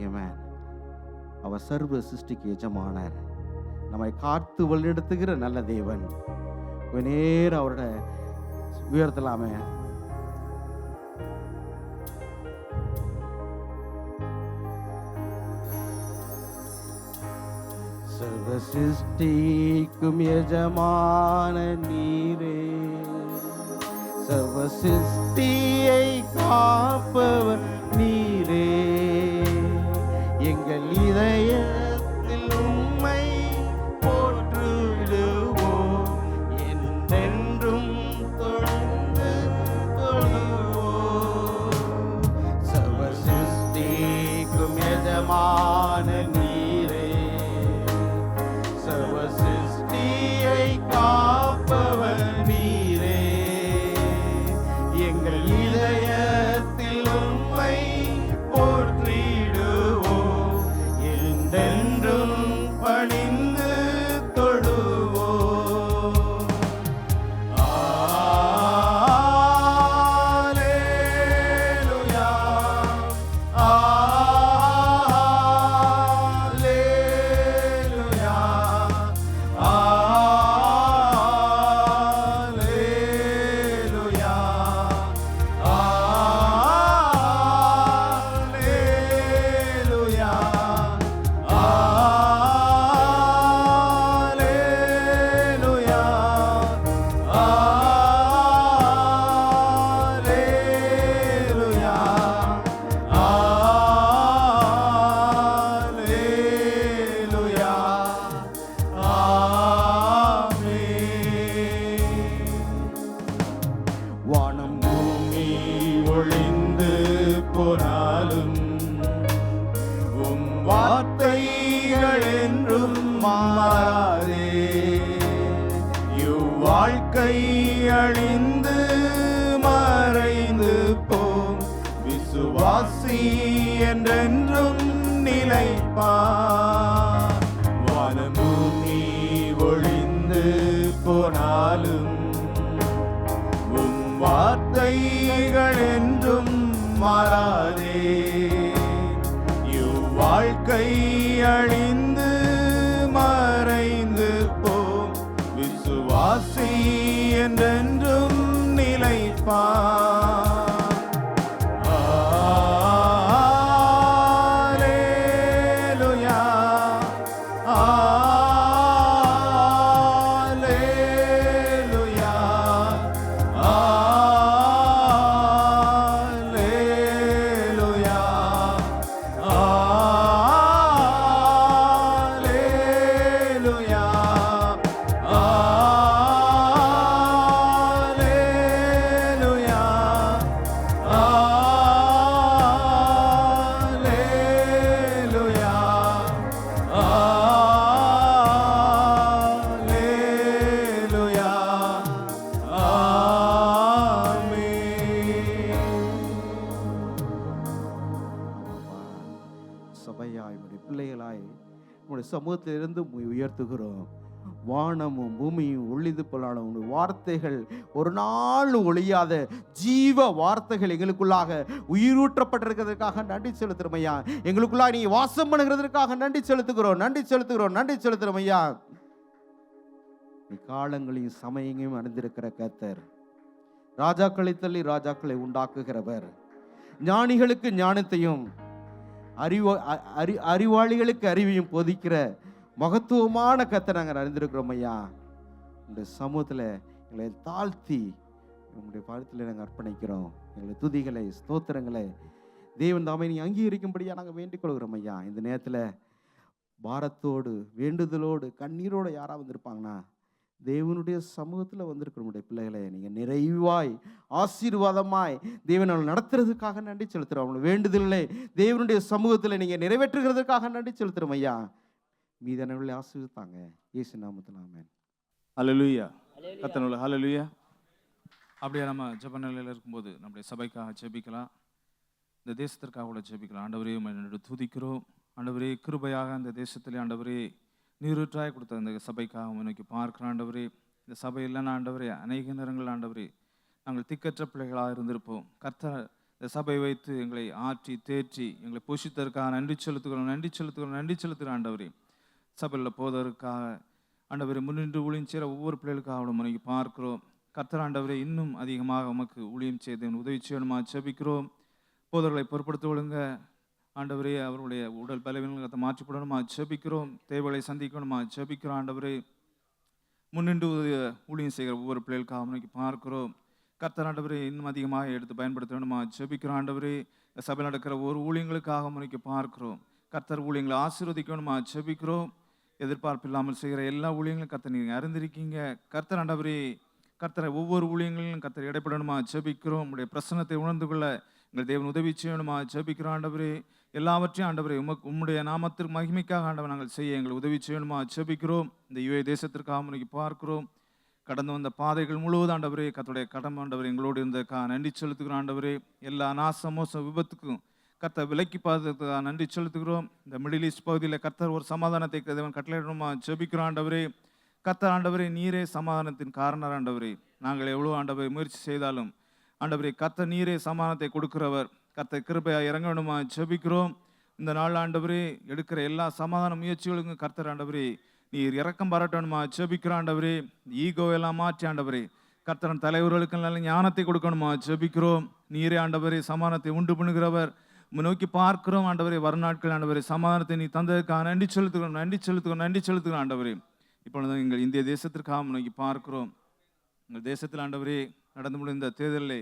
[SPEAKER 1] ஆமென். அவர் சர்வ சிருஷ்டிக்கு எஜமானர். நம்மை காத்து வழிநடத்துகிற நல்ல தேவன். கொஞ்ச நேரம் அவரோட உயர்த்தலாமே. சர்வ சிருஷ்டிக்கும் எஜமான நீரே, சர்வ சிருஷ்டியை காப்பவர் நீரே, எங்கள் இதயத்தில் உம்மை போற்றிடுவோம், என்றென்றும் தொழுந்து தொழுவோம். சர்வ சிருஷ்டிக்கும் எஜமான நீரே, சர்வ சிருஷ்டியை காப்பவர் நீரே, எங்கள் இதயத்தில் உம்மை போற்றிடுவோம், என்றென்றும் பணிந்து தொழுவோம். அல்லேலூயா, அல்லேலூயா, அல்லேலூயா, அல்லேலூயா, அல்லேலூயா, அல்லேலூயா, அல்லேலூயா, ஆமென். வானம் பூமி ஒழிந்து போனாலும் உம் வார்த்தைகள் என்றும் மாறாதே. இவ்வாழ்க்கை அழிந்து மறைந்து போம், விசுவாசி என்றென்றும் நிலைப்பார். வானம் பூமி ஒழிந்து போனாலும் உம் வார்த்தைகள் என்றும் மாறாதே. இவ்வாழ்க்கை அழிந்து மறைந்து போம், விசுவாசி என்றென்றும் நிலைப்பார். அல்லேலூயா, அல்லேலூயா, அல்லேலூயா, அல்லேலூயா, அல்லேலூயா, அல்லேலூயா, அல்லேலூயா, ஆமென். சபையாய் உடைய பிள்ளைகளாய் உடைய சமூகத்திலிருந்து உயர்த்துகிறோம். வானமும் பூமியும் ஒளிந்து போனாலும் உங்களுடைய வார்த்தைகள் ஒரு நாள் ஒழியாத ஜீவ வார்த்தைகள் எங்களுக்குள்ளாக உயிரூற்றப்பட்டிருக்கிறதுக்காக நன்றி செலுத்துறோம் ஐயா. எங்களுக்குள்ளாக நீ வாசம் பண்ணுகிறதற்காக நன்றி செலுத்துகிறோம், நன்றி செலுத்துகிறோம், நன்றி செலுத்துறோம் ஐயா. நீ காலங்களையும் சமயங்களையும் அறிந்திருக்கிற கர்த்தர், ராஜாக்களை தள்ளி ராஜாக்களை உண்டாக்குகிறவர், ஞானிகளுக்கு ஞானத்தையும் அறிவாளிகளுக்கு அறிவையும் போதிக்கிற மகத்துவமான கர்த்தர் நாங்கள் அறிந்திருக்கிறோம் ஐயா. உங்களுடைய சமூகத்தில் எங்களை தாழ்த்தி உங்களுடைய பாதத்தில் நாங்கள் அர்ப்பணிக்கிறோம். எங்களை துதிகளை ஸ்தோத்திரங்களை தேவன் தாமே நீ அங்கீகரிக்கும்படியாக நாங்கள் வேண்டிக் கொள்கிறோம் ஐயா. இந்த நேரத்தில் பாரத்தோடு வேண்டுதலோடு கண்ணீரோடு யாராக வந்திருப்பாங்கன்னா, தேவனுடைய சமூகத்தில் வந்திருக்கிற நம்முடைய பிள்ளைகளை நீங்கள் நிறைவாய் ஆசீர்வாதமாய் தேவன் அவங்களை நடத்துறதுக்காக நன்றி செலுத்துகிறோம். அவங்களை வேண்டுதலை தேவனுடைய சமூகத்தில் நீங்கள் நிறைவேற்றுகிறதுக்காக நன்றி செலுத்துகிறோம் ஐயா. மீதானவர்களை ஆசீர்வதித்தாங்க இயேசு நாமத்தில் ஆமென்.
[SPEAKER 2] ஹல்லேலூயா. கர்த்தருடைய ஹல்லேலூயா. அப்படியே நம்ம ஜெப நிலையில் இருக்கும்போது நம்முடைய சபைக்காக ஜெபிக்கலாம், இந்த தேசத்திற்காக கூட ஜெபிக்கலாம். ஆண்டவரே உம்மை துதிக்கிறோம். ஆண்டவரே கிருபையாக இந்த தேசத்திலே ஆண்டவரே நீரூற்றாய் கொடுத்த இந்த சபைக்காக உனக்கு பார்க்கிறோம். ஆண்டவரே இந்த சபை இல்லைன்னா ஆண்டவரே அநேக நேரங்கள் ஆண்டவரே நாங்கள் திக்கற்ற பிள்ளைகளாக இருந்திருப்போம். கர்த்தர் இந்த சபை வைத்து எங்களை ஆற்றி தேற்றி எங்களை போஷித்ததற்காக நன்றி செலுத்துகிறோம், நன்றி செலுத்துகிறோம், நன்றி செலுத்துகிறோம். ஆண்டவரே சபையில் போவதற்காக ஆண்டவரை முன்னின்று ஊழியம் செய்கிற ஒவ்வொரு பிள்ளைகளுக்காக அவளை முனைக்கு பார்க்கிறோம். கர்த்தர் ஆண்டவரை இன்னும் அதிகமாக உமக்கு ஊழியம் செய்து உதவி செய்யணுமா ஜெபிக்கிறோம். போதர்களை பொருட்படுத்த ஒழுங்க ஆண்டவரே, அவருடைய உடல் பலவீனங்களை மாற்றிப்படணுமா ஜெபிக்கிறோம். தேவைகளை சந்திக்கணுமா ஜெபிக்கிறோம். ஆண்டவரே முன்னின்று ஊழியம் செய்கிற ஒவ்வொரு பிள்ளைகளுக்காக முனைக்கு பார்க்கிறோம். கர்த்தர் ஆண்டவரே இன்னும் அதிகமாக எடுத்து பயன்படுத்த வேணுமா ஜெபிக்கிறோம். ஆண்டவரே சபையில் நடக்கிற ஒரு ஊழியங்களுக்காக முனைக்கு பார்க்கிறோம். கர்த்தர் ஊழியங்களை ஆசீர்வதிக்கணுமா ஜெபிக்கிறோம். எதிர்பார்ப்பு இல்லாமல் செய்கிற எல்லா ஊழியங்களும் கர்த்தர் நீங்கள் அறிந்திருக்கீங்க. கர்த்தர் ஆண்டவரே கர்த்தரை ஒவ்வொரு ஊழியங்களிலும் கர்த்தர் இடைப்படணுமா ஜெபிக்கிறோம். உங்களுடைய பிரசன்னத்தை உணர்ந்து கொள்ள எங்கள் தேவன் உதவி செய்யணுமா ஜெபிக்கிறோம். ஆண்டவரே எல்லாவற்றையும் ஆண்டவரே உம்முடைய நாமத்திற்கு மகிமைக்காக ஆண்டவர் நாங்கள் செய்ய எங்களை உதவி செய்யணுமா ஜெபிக்கிறோம். இந்த யுஏ தேசத்திற்காக முனைக்கு பார்க்கிறோம். கடந்து வந்த பாதைகள் முழுவதும் ஆண்டவரே கர்த்தருடைய கடமை ஆண்டவர் எங்களோடு இருந்ததுக்காக நன்றி செலுத்துகிறோம். ஆண்டவரே எல்லா நாசமோச விபத்துக்கும் கர்த்தர் விலக்கி பாதுகாத்துக்காக நன்றி செலுத்துகிறோம். இந்த மிடில் ஈஸ்ட் பகுதியில் கர்த்தர் ஒரு சமாதானத்தை தேவன் கட்டளையிடணுமா ஜெபிக்கிறோம். ஆண்டவரே கர்த்தர் ஆண்டவரே நீரே சமாதானத்தின் காரணர். ஆண்டவரே நாங்கள் எவ்வளோ ஆண்டவரை முயற்சி செய்தாலும் ஆண்டவரே கர்த்தர் நீரே சமாதானத்தை கொடுக்கிறவர். கர்த்தர் கிருபையாக இறங்கணுமா ஜெபிக்கிறோம். இந்த நாள் ஆண்டவரே எடுக்கிற எல்லா சமாதான முயற்சிகளுக்கும் கர்த்தர் ஆண்டவரே நீர் இறக்கம் பாராட்டணுமா ஜெபிக்கிறோம். ஆண்டவரே ஈகோவெல்லாம் மாற்றி ஆண்டவரே கர்த்தரன் தலைவர்களுக்கு நல்ல ஞானத்தை கொடுக்கணுமா ஜெபிக்கிறோம். நீரே ஆண்டவரே சமாதானத்தை உண்டு பண்ணுகிறவர். நோக்கி பார்க்கிறோம். ஆண்டவரே வருநாட்கள் ஆண்டவரே சமாதானத்தை நீ தந்ததுக்காக நன்றி செலுத்துகிறோம், நன்றி செலுத்துகிறோம், நன்றி செலுத்துகிறோம். ஆண்டவரே இப்பொழுது எங்கள் இந்திய தேசத்திற்காக நோக்கி பார்க்கிறோம். எங்கள் தேசத்தில் ஆண்டவரே நடந்து முடிந்த தேர்தலில்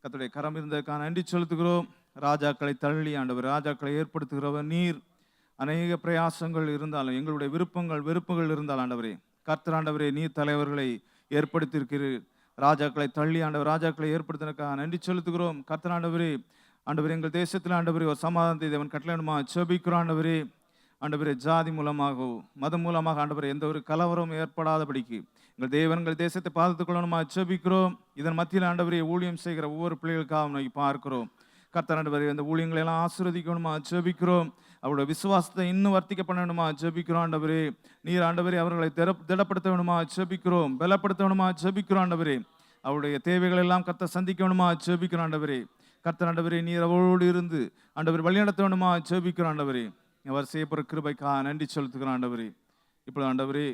[SPEAKER 2] கர்த்தருடைய கரம் இருந்ததுக்காக நன்றி செலுத்துகிறோம். ராஜாக்களை தள்ளி ஆண்டவர் ராஜாக்களை ஏற்படுத்துகிறவர் நீர். அநேக பிரயாசங்கள் இருந்தாலும் எங்களுடைய விருப்பங்கள் வெறுப்புகள் இருந்தால் ஆண்டவரே கர்த்தர் ஆண்டவரே நீர் தலைவர்களை ஏற்படுத்தியிருக்கிறீர். ராஜாக்களை தள்ளி ஆண்டவர் ராஜாக்களை ஏற்படுத்தினதுக்காக நன்றி செலுத்துகிறோம். கர்த்தர் ஆண்டவரே எங்கள் தேசத்தில் ஆண்டவரே ஒரு சமாதானத்தை தேவன் கட்டளையிடுமா ஜெபிக்கிறோம். ஆண்டவரே ஜாதி மூலமாகவோ மதம் மூலமாக ஆண்டவரே எந்த ஒரு கலவரம் ஏற்படாதபடிக்கு எங்கள் தேவன்கள் தேசத்தை பாதுகாத்துக் கொள்ளணுமா ஜெபிக்கிறோம். இதன் மத்தியில் ஆண்டவரே ஊழியம் செய்கிற ஒவ்வொரு பிள்ளைகளுக்காக நோக்கி பார்க்கிறோம். கர்த்தர் ஆண்டவரே அந்த ஊழியங்களை எல்லாம் ஆசீர்வதிக்கணுமா ஜெபிக்கிறோம். அவருடைய விசுவாசத்தை இன்னும் வர்த்திக்க பண்ணணுமா ஜெபிக்கிறோம். ஆண்டவரே நீர் ஆண்டவரே அவர்களை திடப்படுத்த வேணுமா ஜெபிக்கிறோம், பலப்படுத்த வேணுமா ஜெபிக்கிறோம். ஆண்டவரே அவருடைய தேவைகள் எல்லாம் கர்த்தர் சந்திக்கணுமா ஜெபிக்கிறோம். ஆண்டவரே கர்த்தர் ஆண்டவரே நீர் அவரோடு இருந்து ஆண்டவர் வழிநடத்த வேணுமா ஜெபிக்கிறோம். ஆண்டவரே அவர் செய்யப்படுற கிருபைக்காக நன்றி செலுத்துகிறோம். ஆண்டவரே இப்பொழுது ஆண்டவரே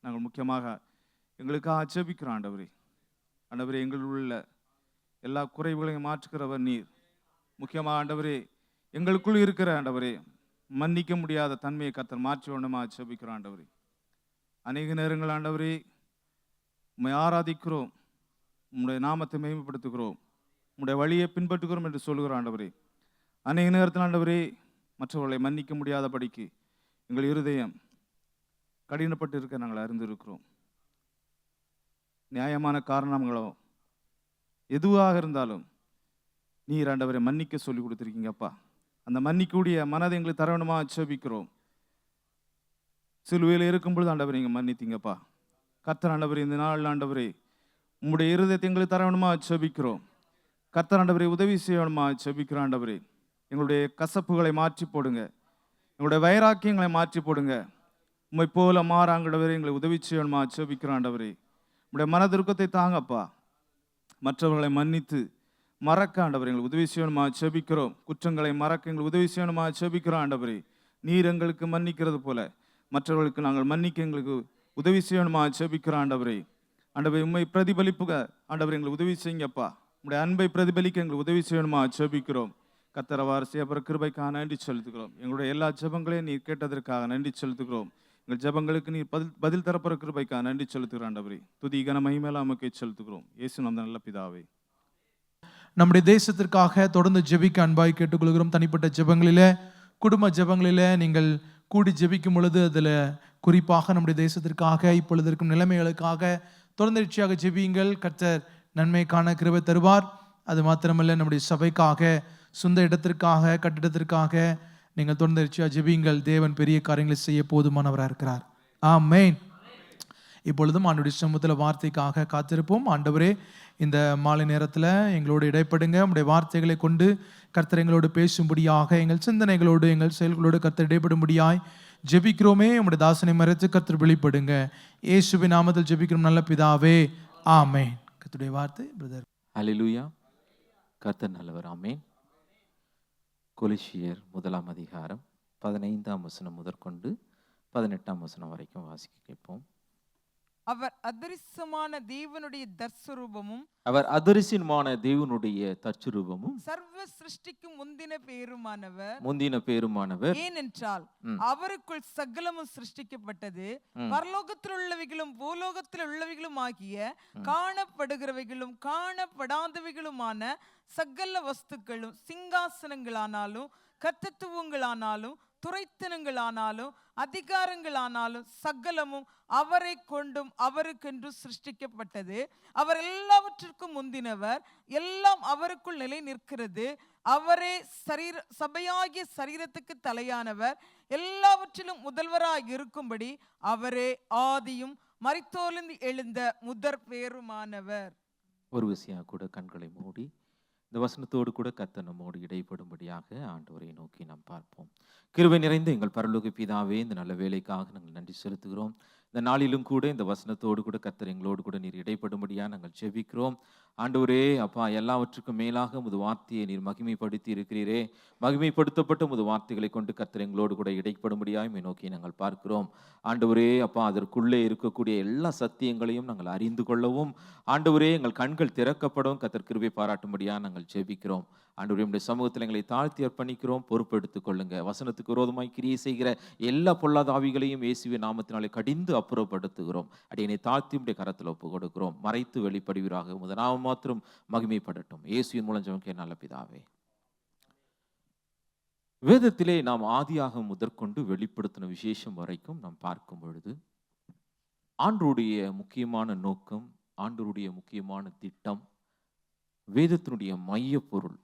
[SPEAKER 2] நாங்கள் முக்கியமாக எங்களுக்காக ஜெபிக்கிறோம். ஆண்டவரே எங்களில் உள்ள எல்லா குறைவுகளையும் மாற்றுகிறவர் நீர். முக்கியமாக ஆண்டவரே எங்களுக்குள் இருக்கிற ஆண்டவரே மன்னிக்க முடியாத தன்மையை கர்த்தர் மாற்றி வேணுமா ஜெபிக்கிறோம். ஆண்டவரே அநேக நேரங்கள் ஆண்டவரே உம்மை ஆராதிக்கிறோம், உம்முடைய நாமத்தை மேம்படுத்துகிறோம், உம்முடைய வழியை பின்பற்றுகிறோம் என்று சொல்லுகிறோம். ஆண்டவரே அநேக நேரத்தில் ஆண்டவரே மற்றவர்களை மன்னிக்க முடியாதபடிக்கு எங்கள் இருதயம் கடினப்பட்டு இருக்க நாங்கள் அறிந்திருக்கிறோம். நியாயமான காரணங்களோ எதுவாக இருந்தாலும் நீர் ஆண்டவரை மன்னிக்க சொல்லி கொடுத்துருக்கீங்கப்பா. அந்த மன்னிக்கூடிய மனதை எங்களுக்கு தரணுமா ஜெபிக்கிறோம். சிலுவையில் இருக்கும்பொழுது ஆண்டவரை நீங்கள் மன்னித்தீங்கப்பா. கர்த்தர் ஆண்டவரே இந்த நாள் ஆண்டவரே உம்முடைய இருதயத்தை எங்களுக்கு தரணுமா ஜெபிக்கிறோம். கர்த்தர் ஆண்டவரே உதவி செய்யணுமா ஜெபிக்கிறோம். ஆண்டவரே எங்களுடைய கசப்புகளை மாற்றி போடுங்க, எங்களுடைய வைராக்கியங்களை மாற்றி போடுங்க. உம்மை போல மாற ஆண்டவரே எங்களை உதவி செய்யணுமா ஜெபிக்கிறோம் ஆண்டவரே. உம்முடைய மனதுருக்கத்தை தாங்கப்பா. மற்றவர்களை மன்னித்து மறக்க ஆண்டவரே எங்களுக்கு உதவி செய்யணுமா ஜெபிக்கிறோம். குற்றங்களை மறக்க எங்களுக்கு உதவி செய்யணுமா ஜெபிக்கிறோம் ஆண்டவரே. நீர் எங்களுக்கு மன்னிக்கிறது போல மற்றவர்களுக்கு நாங்கள் மன்னிக்க எங்களுக்கு உதவி செய்யணுமா ஜெபிக்கிறோம் ஆண்டவரே. ஆண்டவரே உம்மை பிரதிபலிப்புக ஆண்டவரே எங்களுக்கு உதவி செய்யுங்கப்பா. உம்முடைய அன்பை பிரதிபலிக்க எங்களுக்கு உதவி செய்யணுமா ஜெபிக்கிறோம். கர்த்தரவாறு செய்யப்படுற கிருபைக்காக நன்றி செலுத்துகிறோம். எங்களுடைய எல்லா ஜெபங்களையும் நீர் கேட்டதற்காக நன்றி செலுத்துகிறோம். எங்கள் ஜெபங்களுக்கு நீர் பதில் தரப்புற கிருபைக்காக நன்றி செலுத்துகிறோம் ஆண்டவரே. துதி கன மகிமையெல்லாம் உமக்கே செலுத்துகிறோம். இயேசு நாமத்தில் நல்ல பிதாவே.
[SPEAKER 3] நம்முடைய தேசத்திற்காக தொடர்ந்து ஜெபிக்க அன்பாய் கேட்டுக்கொள்கிறோம். தனிப்பட்ட ஜெபங்களிலே, குடும்ப ஜெபங்களிலே நீங்கள் கூடி ஜெபிக்கும் பொழுது அதில் குறிப்பாக நம்முடைய தேசத்திற்காக இப்பொழுது இருக்கும் நிலைமைகளுக்காக தொடர்ந்தெழுச்சியாக ஜெபியுங்கள். கர்த்தர் நன்மை காண கிருபை தருவார். அது மாத்திரமல்ல, நம்முடைய சபைக்காக, சொந்த இடத்திற்காக, கட்டிடத்திற்காக நீங்கள் தொடர்ந்தெழுச்சியாக ஜெபியுங்கள். தேவன் பெரிய காரியங்களை செய்ய போதுமானவராக இருக்கிறார். ஆமென். இப்பொழுதும் ஆண்டவருடைய சமூகத்தில் வார்த்தைக்காக காத்திருப்போம். ஆண்டவரே, இந்த மாலை நேரத்தில் எங்களோடு இடைப்படுங்க. உங்களுடைய வார்த்தைகளை கொண்டு கர்த்தர் எங்களோடு பேசும்படியாக, எங்கள் சிந்தனைகளோடு எங்கள் செயல்களோடு கர்த்தர் இடைப்படும்படியாய் ஜெபிக்கிறோமே. உங்களுடைய தாசனை மறைத்து கர்த்தர் வெளிப்படுங்க. இயேசுவின் நாமத்தில் ஜெபிக்கிறோம் நல்ல பிதாவே, ஆமென். கர்த்தருடைய வார்த்தை பிரதர்.
[SPEAKER 4] ஹல்லேலூயா. கர்த்தர் நல்லவர். ஆமென். கொலோசியர் 1 அதிகாரம் 15 வசனம் முதற்கொண்டு 18 வசனம் வரைக்கும் வாசிக்க கேட்போம்.
[SPEAKER 5] அவர் அதிர்ஷ்டமான தேவனுடைய தற்சுரூபமும்
[SPEAKER 4] அவர் அதிர்ஷ்டமான தேவனுடைய தற்சுரூபமும்
[SPEAKER 5] சர்வ சிருஷ்டிக்கு
[SPEAKER 4] முந்தின பேருமானவர்
[SPEAKER 5] ஏனென்றால் அவருக்குள் சகலமும் சிருஷ்டிக்கப்பட்டது, பரலோகத்தில் உள்ளவைகளும் பூலோகத்தில் உள்ளவைகளும் ஆகிய காணப்படுகிறவைகளும் காணப்படாதவைகளுமான சகல வஸ்துக்களும், சிங்காசனங்களானாலும் கர்த்தத்துவங்களானாலும் துரைத்தனங்களானாலும் அதிகாரங்களானாலும் சகலமும் அவரை கொண்டும் அவருக்கென்று சிருஷ்டிக்கப்பட்டது. அவர் எல்லாவற்றிற்கும் முந்தினவர், எல்லாம் அவருக்குள் நிலை நிற்கிறது. அவரே சபையாகிய சரீரத்துக்கு தலையானவர், எல்லாவற்றிலும் முதல்வராய் இருக்கும்படி அவரே ஆதியும் மரித்தோரிலிருந்து எழுந்த முதற் பேருமானவர்.
[SPEAKER 4] ஒரு விஷயம் கூட கண்களை மூடி இந்த வசனத்தோடு கூட கர்த்தர் நம்மோடு இடைப்படும்படியாக ஆண்டவரை நோக்கி நாம் பார்ப்போம். கிருபை நிறைந்த எங்கள் பரலோக பிதாவே, இந்த நல்ல வேலைக்காக நாங்கள் நன்றி செலுத்துகிறோம். இந்த நாளிலும் கூட இந்த வசனத்தோடு கூட கர்த்தர் எங்களோடு கூட நீர் இடைப்படும்படியாக நாங்கள் ஜெபிக்கிறோம். ஆண்டவரே அப்பா, எல்லாவற்றுக்கும் மேலாக உமது வார்த்தையை நீர் மகிமைப்படுத்தி இருக்கிறீரே. மகிமைப்படுத்தப்பட்ட உமது வார்த்தைகளை கொண்டு கர்த்தர் எங்களோடு கூட இடைப்படும்படியாக நோக்கி நாங்கள் பார்க்கிறோம். ஆண்டவரே அப்பா, அதற்குள்ளே இருக்கக்கூடிய எல்லா சத்தியங்களையும் நாங்கள் அறிந்து கொள்ளவும், ஆண்டவரே எங்கள் கண்கள் திறக்கப்படவும் கர்த்தர் கிருபை பாராட்டும்படியாக நாங்கள் ஜெபிக்கிறோம். ஆண்டவரே, உம்முடைய சமூகத்தில் எங்களை தாழ்த்தி அர்ப்பணிக்கிறோம். பொறுப்பெடுத்துக் கொள்ளுங்க. வசனத்துக்கு விரோதமாய் கிரியை செய்கிற எல்லா பொல்லாத ஆவிகளையும் இயேசுவின் நாமத்தினாலே கடிந்து அப்புறப்படுத்துகிறோம். அடியனை தாழ்த்தி உம்முடைய கரத்தில் ஒப்பு கொடுக்கிறோம். மறைத்து வெளிப்படுவீராக. உமது நாமம் மாத்திரம் மகிமைப்படட்டும். இயேசுவின் மூலம் ஜெபிக்கிறேன் நல்ல பிதாவே. வேதத்திலே நாம் ஆதியாகமம் முதற்கொண்டு வெளிப்படுத்தின விசேஷம் வரைக்கும் நாம் பார்க்கும் பொழுது ஆண்டவருடைய முக்கியமான நோக்கம், ஆண்டவருடைய முக்கியமான திட்டம், வேதத்தினுடைய மைய பொருள்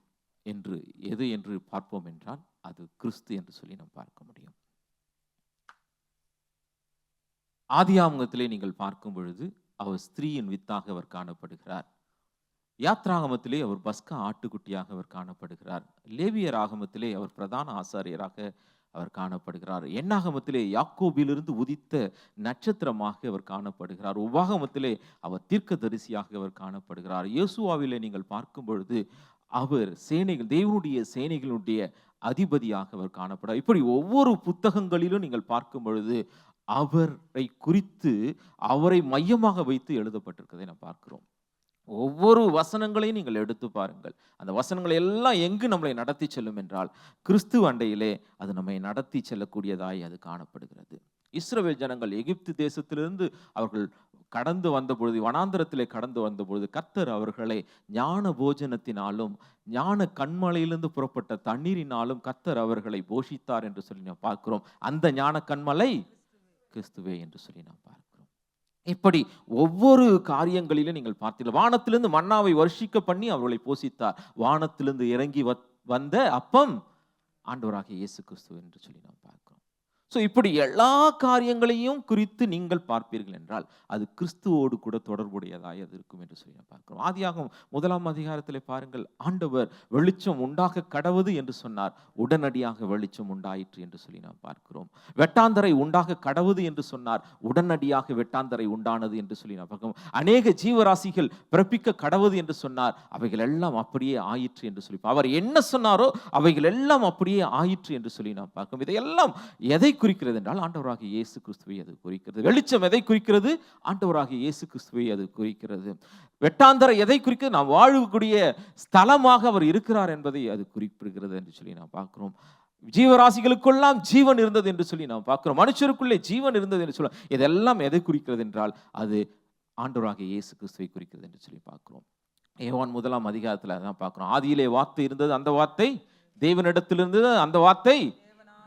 [SPEAKER 4] என்று எது என்று பார்ப்போம் என்றால் அது கிறிஸ்து என்று சொல்லி நாம் பார்க்க முடியும். ஆதியாகமத்திலே நீங்கள் பார்க்கும் பொழுது அவர் ஸ்திரீயின் வித்தாக அவர் காணப்படுகிறார். யாத்ராகமத்திலே அவர் பஸ்கா ஆட்டுக்குட்டியாக அவர் காணப்படுகிறார். லேவியர் ஆகமத்திலே அவர் பிரதான ஆசாரியராக அவர் காணப்படுகிறார். எண்ணாகமத்திலே யாக்கோபிலிருந்து உதித்த நட்சத்திரமாக அவர் காணப்படுகிறார். உபாகமத்திலே அவர் தீர்க்கதரிசியாக அவர் காணப்படுகிறார். யோசுவாவிலே நீங்கள் பார்க்கும் பொழுது அவர் சேனைகள், தேவனுடைய சேனைகளுடைய அதிபதியாக அவர் காணப்படுகிறார். இப்படி ஒவ்வொரு புத்தகங்களிலும் நீங்கள் பார்க்கும் பொழுது அவரை குறித்து, அவரை மையமாக வைத்து எழுதப்பட்டிருக்கிறதை நாம் பார்க்கிறோம். ஒவ்வொரு வசனங்களையும் நீங்கள் எடுத்து பாருங்கள். அந்த வசனங்களை எல்லாம் எங்கு நம்மளை நடத்தி செல்லும் என்றால் கிறிஸ்துவ அண்டையிலே அது நம்மை நடத்தி செல்லக்கூடியதாய் அது காணப்படுகிறது. இஸ்ரவேல் ஜனங்கள் எகிப்து தேசத்திலிருந்து அவர்கள் கடந்து வந்த பொழுது, வனாந்திரத்திலே கடந்து வந்த பொழுது கர்த்தர் அவர்களை ஞான போஜனத்தினாலும் ஞான கண்மலையிலிருந்து புறப்பட்ட தண்ணீரினாலும் கர்த்தர் அவர்களை போஷித்தார் என்று சொல்லி நாம் பார்க்கிறோம். அந்த ஞான கண்மலை கிறிஸ்துவே என்று சொல்லி நாம் பார்க்கிறோம். இப்படி ஒவ்வொரு காரியங்களிலும் நீங்கள் பார்த்தீர்கள். வானத்திலிருந்து மன்னாவை வருஷிக்க பண்ணி அவர்களை போஷித்தார். வானத்திலிருந்து இறங்கி வந்த அப்பம் ஆண்டவராகிய இயேசு கிறிஸ்து என்று சொல்லி நாம் பார்க்கிறோம். ஸோ இப்படி எல்லா காரியங்களையும் குறித்து நீங்கள் பார்ப்பீர்கள் என்றால் அது கிறிஸ்துவோடு கூட தொடர்புடையதாய் அது இருக்கும் என்று சொல்லி பார்க்கிறோம். ஆதியாகமம் 1ஆம் அதிகாரத்தில் பாருங்கள், ஆண்டவர் வெளிச்சம் உண்டாக கடவுது என்று சொன்னார், உடனடியாக வெளிச்சம் உண்டாயிற்று என்று சொல்லி நாம் பார்க்கிறோம். வெட்டாந்தரை உண்டாக கடவுது என்று சொன்னார், உடனடியாக வெட்டாந்தரை உண்டானது என்று சொல்லி நாம் பார்க்கிறோம். அநேக ஜீவராசிகள் பிறப்பிக்க கடவுது என்று சொன்னார், அவைகள் எல்லாம் அப்படியே ஆயிற்று என்று சொல்லி, அவர் என்ன சொன்னாரோ அவைகள் எல்லாம் அப்படியே ஆயிற்று என்று சொல்லி நாம் பார்க்கிறோம். இதையெல்லாம் எதை குறிக்கிறது என்றால் ஆண்டவராகிய இயேசு கிறிஸ்துவை அது குறிக்கிறது. வெளிச்சம் எதை குறிக்கிறது? ஆண்டவராகிய இயேசு கிறிஸ்துவை அது குறிக்கிறது. வெட்டாந்தரை எதை குறிக்கிறது? நாம் வாழக்கூடிய ஸ்தலமாக அவர் இருக்கிறார் என்பதை அது குறிப்பிடுகிறது என்று சொல்லி நாம் பார்க்கிறோம். ஜீவராசிகளுக்கெல்லாம் ஜீவன் இருந்தது என்று சொல்லி நாம் பார்க்கிறோம். மனுஷருக்குள்ளே ஜீவன் இருந்தது என்று சொல்ல, இதெல்லாம் எதை குறிக்கிறது என்றால் அது ஆண்டவராகிய இயேசு கிறிஸ்துவை குறிக்கிறது என்று சொல்லி பார்க்கிறோம். யோவான் 1ஆம் அதிகாரத்தில் அதான் பார்க்கிறோம். ஆதியிலே வார்த்தை இருந்தது, அந்த வார்த்தை தேவனிடத்தில் இருந்தது, அந்த வார்த்தை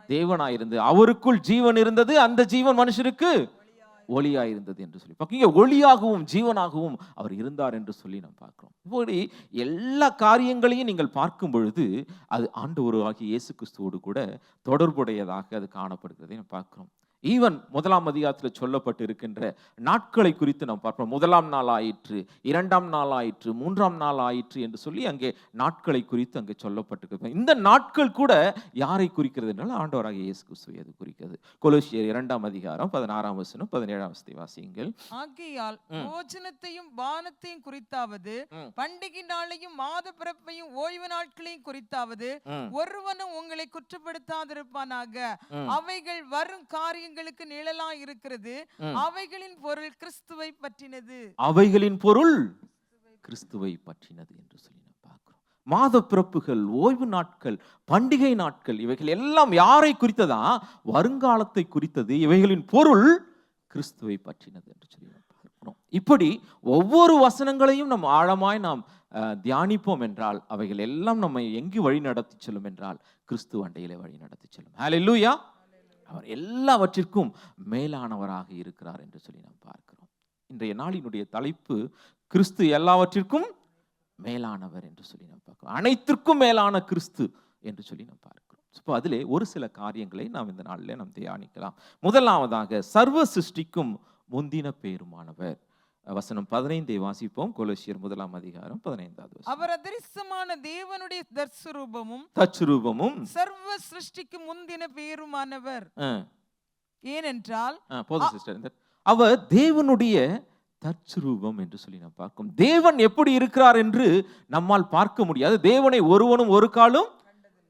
[SPEAKER 4] தேவனாயிருந்தது, அவருக்குள் ஜீவன் இருந்தது, அந்த ஜீவன் மனுஷருக்கு ஒளியாயிருந்தது என்று சொல்லி பார்க்க, ஒளியாகவும் ஜீவனாகவும் அவர் இருந்தார் என்று சொல்லி நாம் பார்க்கிறோம். இப்படி எல்லா காரியங்களையும் நீங்கள் பார்க்கும் பொழுது அது ஆண்டவராகிய இயேசு கிறிஸ்துவோடு கூட தொடர்புடையதாக அது காணப்படுகிறதை நாம் பார்க்கிறோம். ஈவன் 1ஆம் அதிகாரத்தில் சொல்லப்பட்டு இருக்கின்ற நாட்களை குறித்து நாம் பார்ப்போம். 1ஆம் நாள் ஆயிற்று, 2ஆம் நாள் ஆயிற்று, 3ஆம் நாள் ஆயிற்று என்று சொல்லி அங்கே நாட்களை குறித்து அங்கே சொல்லப்பட்டிருக்கிறது. இந்த நாட்கள் கூட யாரை குறிக்கிறது என்றால் ஆண்டவராகிய இயேசு கிறிஸ்துவை அது குறிக்கிறது. கொலோசியர் 2ஆம் அதிகாரம் 16ஆம் வசனம் 17ஆம் வசனத்தை வாசியுங்கள்.
[SPEAKER 5] ஆகையால் போஜனத்தையும் பானத்தையும் குறித்தாவது, பண்டிகை நாளையும் மாத பிறப்பையும் ஓய்வு நாட்களையும் குறித்தாவது ஒருவனும் உங்களை குற்றப்படுத்தாதிருப்பானாக. அவைகள் வரும் காரியங்கள் நிழலா இருக்கிறது, அவைகளின் பொருள் கிறிஸ்துவை பற்றினது.
[SPEAKER 4] அவைகளின் பொருள் கிறிஸ்துவை பற்றினது என்று சொல்லி நாம் பார்க்கிறோம். மாத பிறப்புகள், ஓய்வு நாட்கள், பண்டிகை நாட்கள், இவைகள் எல்லாம் யாரை குறித்ததா? வருங்காலத்தை குறித்தது. இவைகளின் பொருள் கிறிஸ்துவை பற்றினது என்று சொல்லி நாம் பார்க்கிறோம். இப்படி ஒவ்வொரு வசனங்களையும் நாம் ஆழமாய் நாம் தியானிப்போம் என்றால் அவைகள் எல்லாம் நம்மை எங்கு வழி நடத்தி செல்லும் என்றால் கிறிஸ்து அண்டையிலே வழி நடத்தி செல்லும். ஹல்லேலூயா. அவர் எல்லாவற்றிற்கும் மேலானவராக இருக்கிறார் என்று சொல்லி நாம் பார்க்கிறோம். இன்றைய நாளினுடைய தலைப்பு கிறிஸ்து எல்லாவற்றிற்கும் மேலானவர் என்று சொல்லி நாம் பார்க்கிறோம். அனைத்திற்கும் மேலான கிறிஸ்து என்று சொல்லி நாம் பார்க்கிறோம். இப்போ அதிலே ஒரு சில காரியங்களை நாம் இந்த நாளில் நாம் தியானிக்கலாம். முதலாவதாக சர்வ சிருஷ்டிக்கும் முந்தின பேருமானவர். வசனம் 15 வாசிப்போம். கொலோசியர் 1ஆம் அதிகாரம் 15வது வசனம்.
[SPEAKER 5] அவர் அதிர்ஷ்டமான தேவனுடைய
[SPEAKER 4] தற்சுரூபமும்
[SPEAKER 5] சர்வ சிருஷ்டிக்கு முந்தின பேருமானவர். ஏனென்றால்
[SPEAKER 4] அவர் தேவனுடைய தற்சுரூபம் என்று சொல்லி நாம் பார்க்கும். தேவன் எப்படி இருக்கிறார் என்று நம்மால் பார்க்க முடியாது. தேவனை ஒருவனும் ஒரு காலும்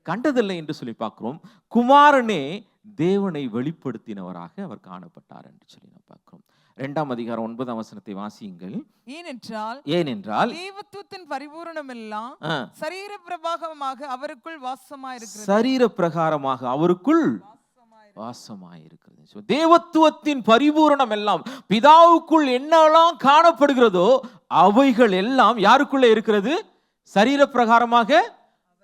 [SPEAKER 4] கண்டதில்லை என்று சொல்லி பார்க்கிறோம். குமாரனே தேவனை வெளிப்படுத்தினவராக அவர் காணப்பட்டார் என்று சொல்லி நாம் பார்க்கிறோம். 2ஆம் அதிகாரம் 9ஆம் வசனத்தை வாசியுங்கள். ஏனென்றால்
[SPEAKER 5] தேவத்துவத்தின் பரிபூரணம் எல்லாம் சரீர பிரபாகமாக அவருக்குள் வாசமாயிருக்கிறது.
[SPEAKER 4] சரீர பிரகாரமாக அவருக்குள் வாசமாயிருக்கிறது. தேவத்துவத்தின் பரிபூரணம் எல்லாம் பிதாவுக்குள் என்னெல்லாம் காணப்படுகிறதோ அவைகள் எல்லாம் யாருக்குள்ளே இருக்கிறது? சரீர பிரகாரமாக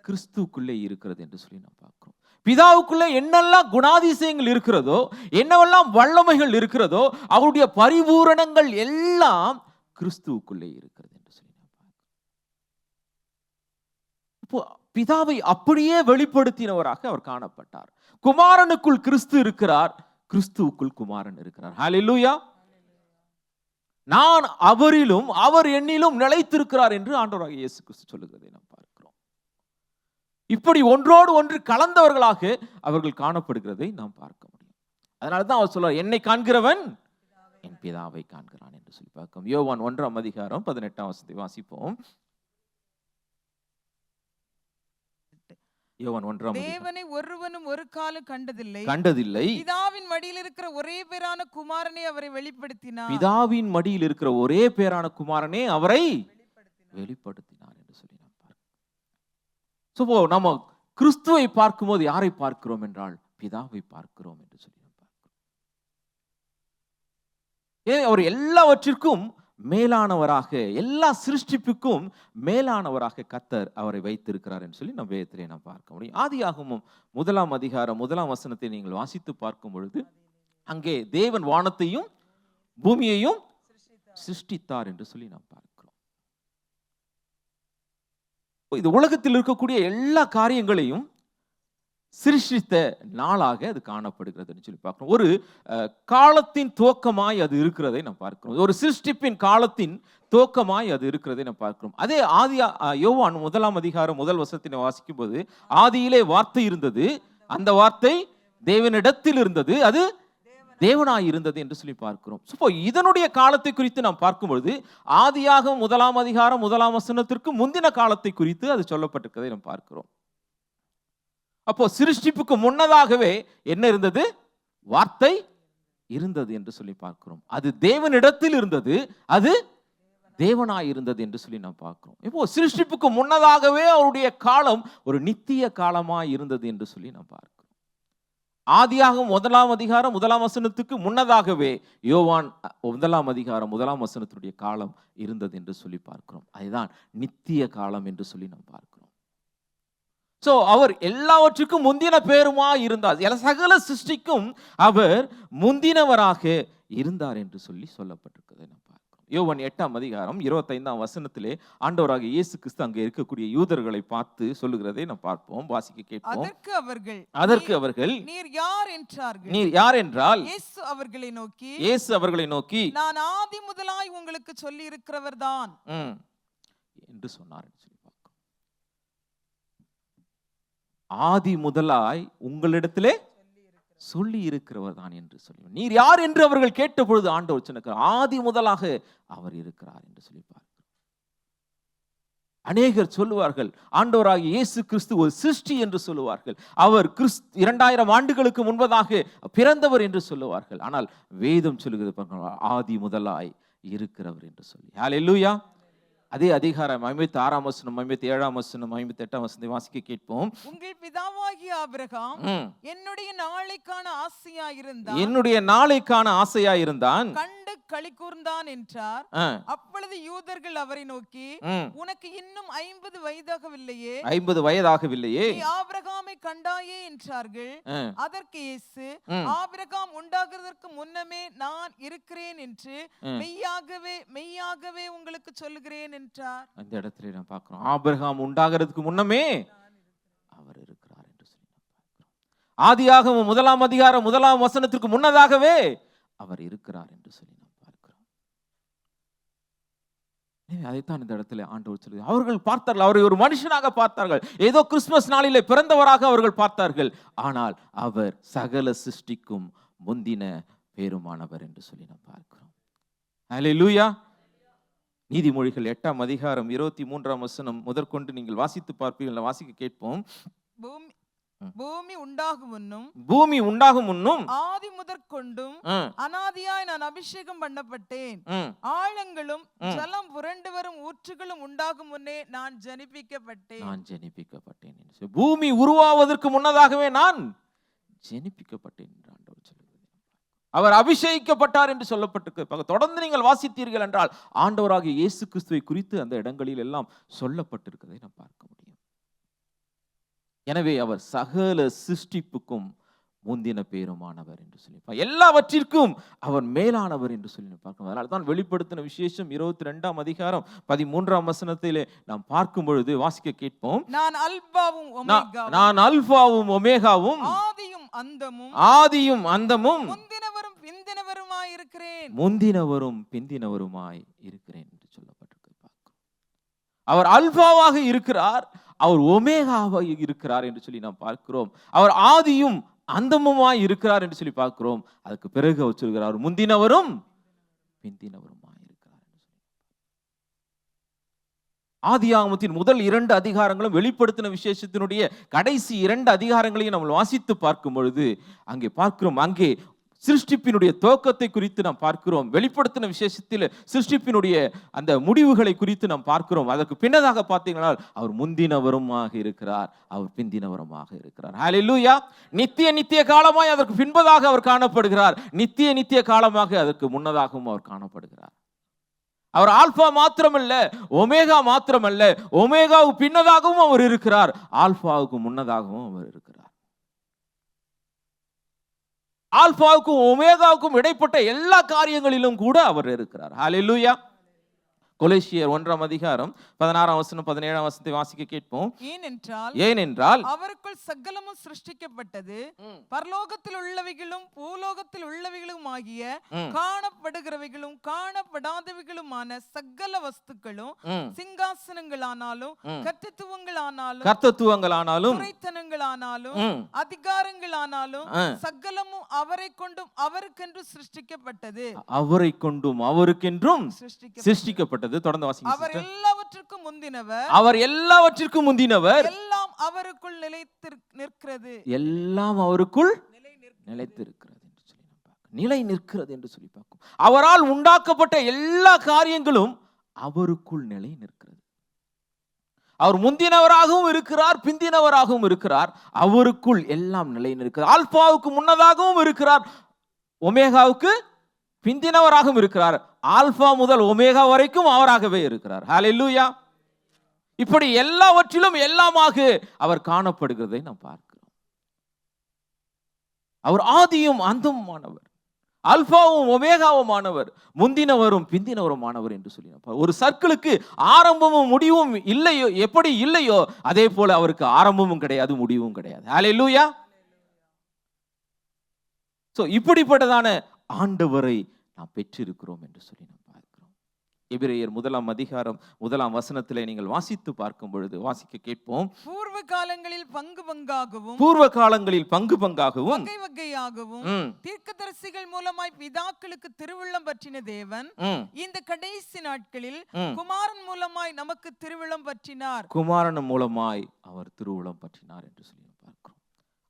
[SPEAKER 4] கிறிஸ்துக்குள்ளே இருக்கிறது என்று சொல்லி நாம் பார்க்கிறோம். பிதாவுக்குள்ளே என்னெல்லாம் குணாதிசயங்கள் இருக்கிறதோ, என்னவெல்லாம் வல்லமைகள் இருக்கிறதோ, அவருடைய பரிபூரணங்கள் எல்லாம் கிறிஸ்துவுக்குள்ளே இருக்கிறது என்று சொல்லி நாம் பார்க்கிறோம். இப்போ பிதாவை அப்படியே வெளிப்படுத்தினவராக அவர் காணப்பட்டார். குமாரனுக்குள் கிறிஸ்து இருக்கிறார், கிறிஸ்துவுக்குள் குமாரன் இருக்கிறார். ஹல்லேலூயா. நான் அவரிலும் அவர் என்னிலும் நிலைத்திருக்கிறார் என்று ஆண்டவராகிய இயேசு கிறிஸ்து சொல்லுகிறதை நாம் பார்க்கிறோம். இப்படி ஒன்றோடு ஒன்று கலந்தவர்களாக அவர்கள் காணப்படுகிறதை நாம் பார்க்க முடியும். அதனால்தான் அவர் சொல்றார், என்னை காண்கிறவன் என் பிதாவை காண்கிறான் என்று சொல்லி பார்க்கிறோம். யோவான் 1ஆம் அதிகாரம் 18ஆம் வசனத்தை வாசிப்போம். யோவான் 1ஆம் அதிகாரம்.
[SPEAKER 5] தேவனை ஒருவனும் ஒரு காலம் கண்டதில்லை. பிதாவின் மடியில் இருக்கிற ஒரே பேரான குமாரனே அவரை வெளிப்படுத்தினார்.
[SPEAKER 4] பிதாவின் மடியில் இருக்கிற ஒரே பேரான குமாரனே அவரை வெளிப்படுத்தினார் என்று சொல்லி நாம் பார்க்கிறோம். நம்ம கிறிஸ்துவை பார்க்கும்போது யாரை பார்க்கிறோம் என்றால் பிதாவை பார்க்கிறோம் என்று சொல்லி நாம் பார்க்கிறோம். அவர் எல்லாவற்றிற்கும் மேலானவராக, எல்லா சிருஷ்டிப்புக்கும் மேலானவராக கர்த்தர் அவரை வைத்திருக்கிறார் என்று சொல்லி நம்ம வேதத்திலே நாம் பார்க்க முடியும். ஆதியாகமம் 1ஆம் அதிகாரம் 1ஆம் வசனத்தை நீங்கள் வாசித்து பார்க்கும் பொழுது அங்கே தேவன் வானத்தையும் பூமியையும் சிருஷ்டித்தார் என்று சொல்லி நாம் பார்க்கிறோம். இந்த உலகத்தில் இருக்கக்கூடிய எல்லா காரியங்களையும் சிருஷ்டித்த நாளாக அது காணப்படுகிறதுன்னு சொல்லி பார்க்கிறோம். ஒரு காலத்தின் துவக்கமாய் அது இருக்கிறதை நாம் பார்க்கிறோம். ஒரு சிருஷ்டிப்பின் காலத்தின் துவக்கமாய் அது இருக்கிறதை நாம் பார்க்கிறோம். அதே யோவான் 1 அதிகாரம் 1 வசனத்தினை வாசிக்கும் போது, ஆதியிலே வார்த்தை இருந்தது, அந்த வார்த்தை தேவனிடத்தில் இருந்தது, அது தேவனாய் இருந்தது என்று சொல்லி பார்க்கிறோம். இதனுடைய காலத்தை குறித்து நாம் பார்க்கும்பொழுது ஆதியாகமம் 1 அதிகாரம் 1 வசனத்திற்கு முந்தின காலத்தை குறித்து அது சொல்லப்பட்டிருக்கிறதை நாம் பார்க்கிறோம். அப்போ சிருஷ்டிப்புக்கு முன்னதாகவே என்ன இருந்தது? வார்த்தை இருந்தது என்று சொல்லி பார்க்கிறோம். அது தேவனிடத்தில் இருந்தது, அது தேவனாய் இருந்தது என்று சொல்லி நாம் பார்க்கிறோம். இப்போ சிருஷ்டிப்புக்கு முன்னதாகவே அவருடைய காலம் ஒரு நித்திய காலமாய் இருந்தது என்று சொல்லி நாம் பார்க்கிறோம். ஆதியாகமம் 1 அதிகாரம் 1 வசனத்துக்கு முன்னதாகவே யோவான் 1 அதிகாரம் 1 வசனத்துடைய காலம் இருந்தது என்று சொல்லி பார்க்கிறோம். அதுதான் நித்திய காலம் என்று சொல்லி நாம் பார்க்கிறோம். அவர் எல்லாவற்றுக்கும் முந்தின பேருமா இருந்தார். சகல சிருஷ்டிக்கும் அவர் முந்தினவராக இருந்தார் என்று சொல்லி சொல்லப்பட்டிருக்கிறது நாம் பார்க்கிறோம். யோவான் 8 அதிகாரம் 25 வசனத்திலே ஆண்டவராகிய இயேசு கிறிஸ்து அங்கே இருக்கக்கூடிய யூதர்களை பார்த்து சொல்லுகிறதை நாம் பார்ப்போம், வாசிக்க கேட்போம். அதற்கு அவர்கள்
[SPEAKER 5] நீர் யார் என்றார்கள்.
[SPEAKER 4] நீர் யார் என்றால்
[SPEAKER 5] இயேசு அவர்களை நோக்கி
[SPEAKER 4] நான்
[SPEAKER 5] ஆதி முதலாய் உங்களுக்கு சொல்லி இருக்கிறவர்தான்
[SPEAKER 4] என்று சொன்னார். ஆதி முதலாய் உங்களிடத்திலே சொல்லி இருக்கிறவர் தான் என்று சொல்லி, நீர் யார் என்று அவர்கள் கேட்ட பொழுது ஆண்டவர் சொன்னார், ஆதி முதலாக அவர் இருக்கிறார் என்று சொல்லி பார்க்கிறோம். அநேகர் சொல்லுவார்கள் ஆண்டவராகிய இயேசு கிறிஸ்து ஒரு சிருஷ்டி என்று சொல்லுவார்கள். அவர் 2000 ஆண்டுகளுக்கு முன்பதாக பிறந்தவர் என்று சொல்லுவார்கள். ஆனால் வேதம் சொல்லுகிறது ஆதி முதலாய் இருக்கிறவர் என்று சொல்லி. ஹல்லேலூயா. அதே அதிகாரம் 56 வசனம் 57 வசனம் 58 வசனத்தை வாசிக்க கேட்போம்.
[SPEAKER 5] உங்கள் பிதாவாகிய ஆபிரகாம் என்னுடைய
[SPEAKER 4] நாளைக்கான ஆசையாயிருந்தான்,
[SPEAKER 5] கண்டு களி கூர்ந்தான் என்றார். அப்பொழுது யூதர்கள் அவரை நோக்கி, உனக்கு இன்னும் 50 வயதாகவில்லையே, நீ ஆபிரகாமை கண்டாயே என்றார்கள். அதற்கு இயேசு, ஆபிரகாம் உண்டாகிறதற்கு முன்னமே நான் இருக்கிறேன் என்று மெய்யாகவே உங்களுக்கு சொல்லுகிறேன் என்றார்.
[SPEAKER 4] அந்த இடத்துல நான் பார்க்கிறோம், ஆபிரகாம் உண்டாகிறதுக்கு முன்னமே அவர் இருக்கிறார் என்று சொல்லி பார்க்கிறோம். ஆதியாகமம் 1 அதிகாரம் 1 வசனத்திற்கு முன்னதாகவே அவர் இருக்கிறார் என்று சொல்லி நாம் பார்க்கிறோம். அதைத்தான் இந்த இடத்துல ஆண்டவர் சொல்லி, அவர்கள் பார்த்தார்கள், அவரை ஒரு மனுஷனாக பார்த்தார்கள், ஏதோ கிறிஸ்துமஸ் நாளிலே பிறந்தவராக அவர்கள் பார்த்தார்கள். ஆனால் அவர் சகல சிருஷ்டிக்கும் முந்தின பேருமானவர் என்று சொல்லி நாம் பார்க்கிறோம். ஹல்லேலூயா. நீதிமொழிகள் 8 அதிகாரம் 23 வசனம் முதற்கொண்டு நீங்கள் வாசித்து பார்ப்பீர்கள், வாசிக்க கேட்போம்.
[SPEAKER 5] பூமி
[SPEAKER 4] உண்டாகும் முன்னும்
[SPEAKER 5] ஆதி முதற்கொண்டும் அனாதியாய் நான் அபிஷேகம் பண்ணப்பட்டேன். ஆழங்களும் ஜலம் புரண்டு வரும் ஊற்றுகளும் உண்டாகும் முன்னே நான் ஜனிப்பிக்கப்பட்டேன்.
[SPEAKER 4] பூமி உருவாவதற்கு முன்னதாகவே நான் ஜனிப்பிக்கப்பட்டேன் என்று ஆண்டவர் சொல்லுகிறார். அவர் அபிஷேகிக்கப்பட்டார் என்று சொல்லப்பட்டிருக்கிறது. தொடர்ந்து நீங்கள் வாசித்தீர்கள் என்றால் ஆண்டவராகிய இயேசு கிறிஸ்துவை குறித்து அந்த இடங்களில் எல்லாம் சொல்லப்பட்டிருக்கிறதை நாம் பார்க்க முடியும். எனவே அவர் சகல சிருஷ்டிப்புக்கும் முந்தின பேருமானவர் என்று சொல்லி, எல்லாவற்றிற்கும் அவர் மேலானவர் என்று சொல்லி பார்க்கணும். அதனால தான் வெளிப்படுத்தின விசேஷம் 22 அதிகாரம் 13 வசனத்திலே நாம் பார்க்கும் பொழுது வாசிக்க கேட்போம்.
[SPEAKER 5] நான்
[SPEAKER 4] அல்பாவும் ஒமேகாவும் ஆதியும் அந்தமும் முந்தினவரும் பிந்தினவருமாய் இருக்கிறேன் என்று சொல்லப்பட்டிருக்கு. அவர் அல்பாவாக இருக்கிறார், அவர் ஒமேகாவாக இருக்கிறார் என்று சொல்லி நாம் பார்க்கிறோம். அவர் ஆதியும் அந்தமுமாய் இருக்கிறார் என்று சொல்லி பார்க்கிறோம். அதுக்கு பிறகு அவர் சொல்கிறார் முந்தினவரும் பிந்தினவருமாய் இருக்கிறார் என்று சொல்லி. ஆதியாகமத்தின் முதல் 2 அதிகாரங்களும் வெளிப்படுத்தின விசேஷத்தினுடைய கடைசி 2 அதிகாரங்களையும் நம்ம வாசித்து பார்க்கும் பொழுது அங்கே பார்க்கிறோம், அங்கே சிருஷ்டிப்பினுடைய துவக்கத்தை குறித்து நாம் பார்க்கிறோம். வெளிப்படுத்தின விசேஷத்தில் சிருஷ்டிப்பினுடைய அந்த முடிவுகளை குறித்து நாம் பார்க்கிறோம். அதற்கு பின்னதாக பார்த்தீங்கன்னா அவர் முந்தினவருமாக இருக்கிறார், அவர் பிந்தினவருமாக இருக்கிறார். ஹல்லேலூயா. நித்திய காலமாய் அதற்கு பின்பதாக அவர் காணப்படுகிறார், நித்திய காலமாக அதற்கு முன்னதாகவும் அவர் காணப்படுகிறார். அவர் ஆல்பா மாத்திரமல்ல, ஒமேகா மாத்திரமல்ல, ஒமேகாவுக்கு பின்னதாகவும் அவர் இருக்கிறார், ஆல்பாவுக்கு முன்னதாகவும் அவர் இருக்கிறார். ஆல்பாவுக்கும் ஒமேகாவுக்கும் இடைப்பட்ட எல்லா காரியங்களிலும் கூட அவர் இருக்கிறார். ஹல்லேலூயா. கொலோசியர் 1 16 17 வாசிக்க கேட்போம். ஏனென்றால்
[SPEAKER 5] அவருக்குள் சகலமும் சிருஷ்டிக்கப்பட்டது, பரலோகத்தில் உள்ளவைகளும் பூலோகத்தில் உள்ளவைகளும் ஆகிய காணப்படுகிறவைகளும் காணப்படாதவைகளுமான சகல வஸ்துக்களும், சிங்காசனங்களானாலும் கர்த்தத்துவங்களானாலும் துரைத்தனங்களானாலும் அதிகாரங்களானாலும் சகலமும் அவரை கொண்டும் அவருக்கென்று சிருஷ்டிக்கப்பட்டது.
[SPEAKER 4] அவரை கொண்டும் அவருக்கென்றும் சிருஷ்டிக்கப்பட்டது. தொடர்ந்து வாசிங்க.
[SPEAKER 5] அவர் எல்லாவற்றிற்கும் முந்தினவர்,
[SPEAKER 4] அவர் எல்லாவற்றிற்கும் முந்தினவர்,
[SPEAKER 5] எல்லாம் அவருக்குள் நிற்கிறது,
[SPEAKER 4] எல்லாம் அவருக்குள் நிலைத்திருக்கிறது என்று சொல்லி நிலை நிற்கிறது என்று சொல்லி பார்க்கும். அவரால் உண்டாக்கப்பட்ட எல்லா காரியங்களும் அவருக்குள் நிலை நிற்கிறது. அவர் முந்தினவராகவும் இருக்கிறார், பிந்தினவராகவும் இருக்கிறார். அவருக்குள் எல்லாம் நிலை நிற்கிறது. ஆல்பாவுக்கு முன்னதாகவும் இருக்கிறார், ஒமேகாவுக்கு பிந்தினவராகவும் இருக்கிறார். ஆல்பா முதல் ஒமேகா வரைக்கும் அவராகவே இருக்கிறார். ஹல்லேலூயா. இப்படி எல்லாவற்றிலும் எல்லாமாக அவர் காணப்படுகிறதை நாம் பார்க்கிறோம். அவர் ஆதியும் அந்தமுமானவர், அல்பாவும் ஒமேகாவுமானவர், முந்தினவரும் பிந்தினவருமானவர் என்று சொல்லி ஒரு சர்க்கிளுக்கு ஆரம்பமும் முடிவும் இல்லையோ, எப்படி இல்லையோ அதே போல அவருக்கு ஆரம்பமும் கிடையாது, முடிவும் கிடையாது. ஹல்லேலூயா. சோ இப்படிப்பட்டதான ஆண்டவரை நாம் பெற்றிருக்கிறோம் என்று சொல்லி நாம் பார்க்கிறோம். எபிரேயர் 1 நீங்கள் வாசித்து பார்க்கும் பொழுது வாசிக்க கேட்போம்.
[SPEAKER 5] பூர்வ காலங்களில் பங்கு
[SPEAKER 4] பங்காகவும்
[SPEAKER 5] வகை வகையாகவும் தீர்க்கதரிசிகள் மூலமாய் பிதாக்களுக்கு திருவுள்ளம் பற்றின தேவன் இந்த கடைசி நாட்களில் குமாரன் மூலமாய் நமக்கு திருவுள்ளம் பற்றினார்.
[SPEAKER 4] குமாரன் மூலமாய் அவர் திருவுள்ளம் பற்றினார் என்று சொல்லி பார்க்கிறோம்.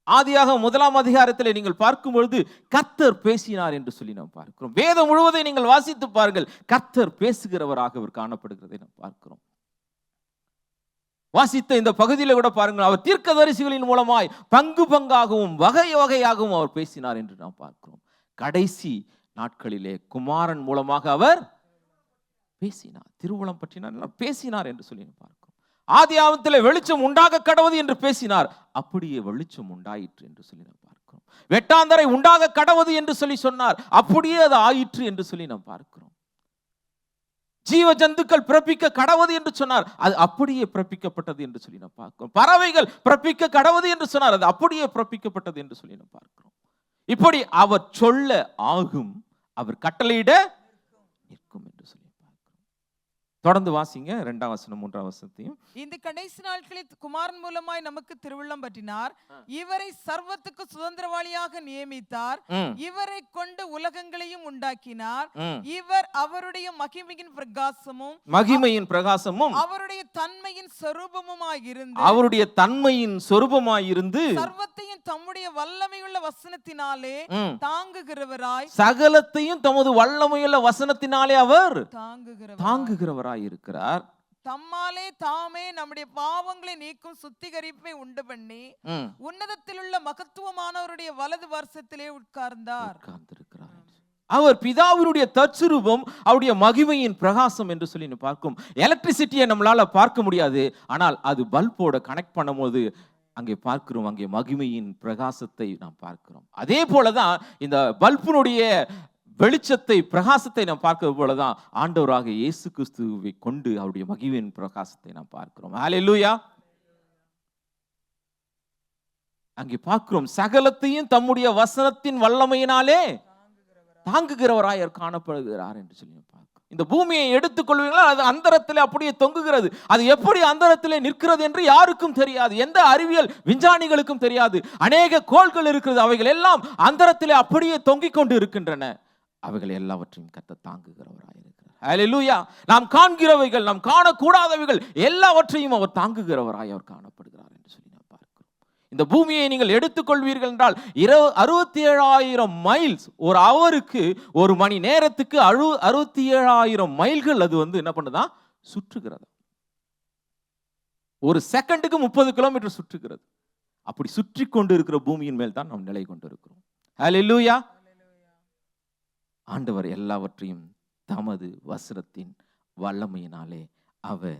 [SPEAKER 4] ஆதியாக 1 நீங்கள் பார்க்கும் பொழுது கர்த்தர் பேசினார் என்று சொல்லி நாம் பார்க்கிறோம். வேதம் முழுவதை நீங்கள் வாசித்து பாருங்கள், கர்த்தர் பேசுகிறவராக அவர் காணப்படுகிறதை நாம் பார்க்கிறோம். வாசித்த இந்த பகுதியில் கூட பாருங்கள், அவர் தீர்க்கதரிசிகளின் மூலமாய் பங்காகவும் வகை வகையாகவும் அவர் பேசினார் என்று நாம் பார்க்கிறோம். கடைசி நாட்களிலே குமாரன் மூலமாக அவர் பேசினார், திருவுளம் பற்றினார், பேசினார் என்று சொல்லி பார்க்கிறோம். ஆதியாகமத்திலே வெளிச்சம் உண்டாக கடவது என்று பேசினார், அப்படியே வெளிச்சம் உண்டாயிற்று என்று சொல்லி நாம் பார்க்கிறோம். வெட்டாந்தரை உண்டாக கடவது என்று சொல்லி சொன்னார், அப்படியே அது ஆயிற்று என்று சொல்லி நாம் பார்க்கிறோம். ஜீவ ஜந்துக்கள் பிறப்பிக்க கடவது என்று சொன்னார், அது அப்படியே பிறப்பிக்கப்பட்டது என்று சொல்லி நாம் பார்க்கிறோம். பறவைகள் பிறப்பிக்க கடவது என்று சொன்னார், அது அப்படியே பிறப்பிக்கப்பட்டது என்று சொல்லி நாம் பார்க்கிறோம். இப்படி அவர் சொல்ல ஆகும், அவர் கட்டளையிட நிற்கும் என்று சொல்லி தொடர்ந்து வாசிங்க 2 3
[SPEAKER 5] இந்த கடைசி நாட்களில் குமாரன் மூலமாய் நமக்கு திருவுள்ளம் பற்றினார், இவரை சர்வத்துக்கு சுதந்திரவாளியாக நியமித்தார், இவரை கொண்டு உலகங்களையும் உண்டாக்கினார், இவர் அவருடைய மகிமையின் பிரகாசமும் அவருடைய தன்மையின் சொரூபமாயிருந்து
[SPEAKER 4] சர்வத்தையும்
[SPEAKER 5] தம்முடைய வல்லமையுள்ள வசனத்தினாலே தாங்குகிறவராய்,
[SPEAKER 4] சகலத்தையும் தமது வல்லமையுள்ள வசனத்தினாலே அவர் தாங்குகிறவராய் இருக்கிறார்.
[SPEAKER 5] தம்மாலே தாமே நம்முடைய பாவங்களை நீக்கும் சுத்திகரிப்பை உண்டு பண்ணி உன்னதத்தில் உள்ள மகத்துவமானவருடைய வலது வருஷத்திலே உட்கார்ந்திருக்கிறார்.
[SPEAKER 4] அவர் பிதாவினுடைய தற்சுரூபம், அவருடைய மகிமையின் பிரகாசம் என்று சொல்லி பார்க்கும். எலக்ட்ரிசிட்டியை நம்மளால பார்க்க முடியாது, ஆனால் அது பல்போட கனெக்ட் பண்ணும் போது அங்கே பார்க்கிறோம், அங்கே மகிமையின் பிரகாசத்தை நாம் பார்க்கிறோம். அதே போலதான் இந்த பல்பினுடைய வெளிச்சத்தை பிரகாசத்தை நாம் பார்க்கிறது போலதான் ஆண்டவராக இயேசு கிறிஸ்துவை கொண்டு அவருடைய மகிமையின் பிரகாசத்தை நாம் பார்க்கிறோம். ஹல்லேலூயா. அங்கே பார்க்கிறோம், சகலத்தையும் தம்முடைய வசனத்தின் வல்லமையினாலே தாங்குகிறவராய் காணப்படுகிறார் என்று சொல்லி பார்க்கிறோம். இந்த பூமியை எடுத்துக்கொள்வீங்களா, அது அந்தரத்திலே அப்படியே தொங்குகிறது. அது எப்படி அந்தரத்திலே நிற்கிறது என்று யாருக்கும் தெரியாது, எந்த அறிவியல் விஞ்ஞானிகளுக்கும் தெரியாது. அநேக கோள்கள் இருக்கிறது, அவைகள் எல்லாம் அந்தரத்திலே அப்படியே தொங்கிக் கொண்டு இருக்கின்றன. அவைகள் எல்லாவற்றையும் கர்த்தர் தாங்குகிறவராய் இருக்கிறார். ஹல்லேலூயா. நாம் காண்கிறவைகள், நாம் காணக்கூடாதவைகள் எல்லாவற்றையும் அவர் தாங்குகிறவராய் அவர் காணப்படுகிறார் என்று சொல்லி நாம் பார்க்கிறோம். இந்த பூமியை நீங்கள் எடுத்துக்கொள்வீர்கள் என்றால் 67,000 மைல்ஸ் ஒரு அவருக்கு, ஒரு மணி நேரத்துக்கு 67,000 மைல்கள் அது என்ன பண்ணுதா, சுற்றுகிறது. ஒரு செகண்டுக்கு 30 கிலோமீட்டர் சுற்றுகிறது. அப்படி சுற்றி கொண்டு இருக்கிற பூமியின் மேல் தான் நாம் நிலை கொண்டு இருக்கிறோம். ஹல்லேலூயா. ஆண்டவர் எல்லாவற்றையும் தமது வசனத்தின் வல்லமையினாலே அவர்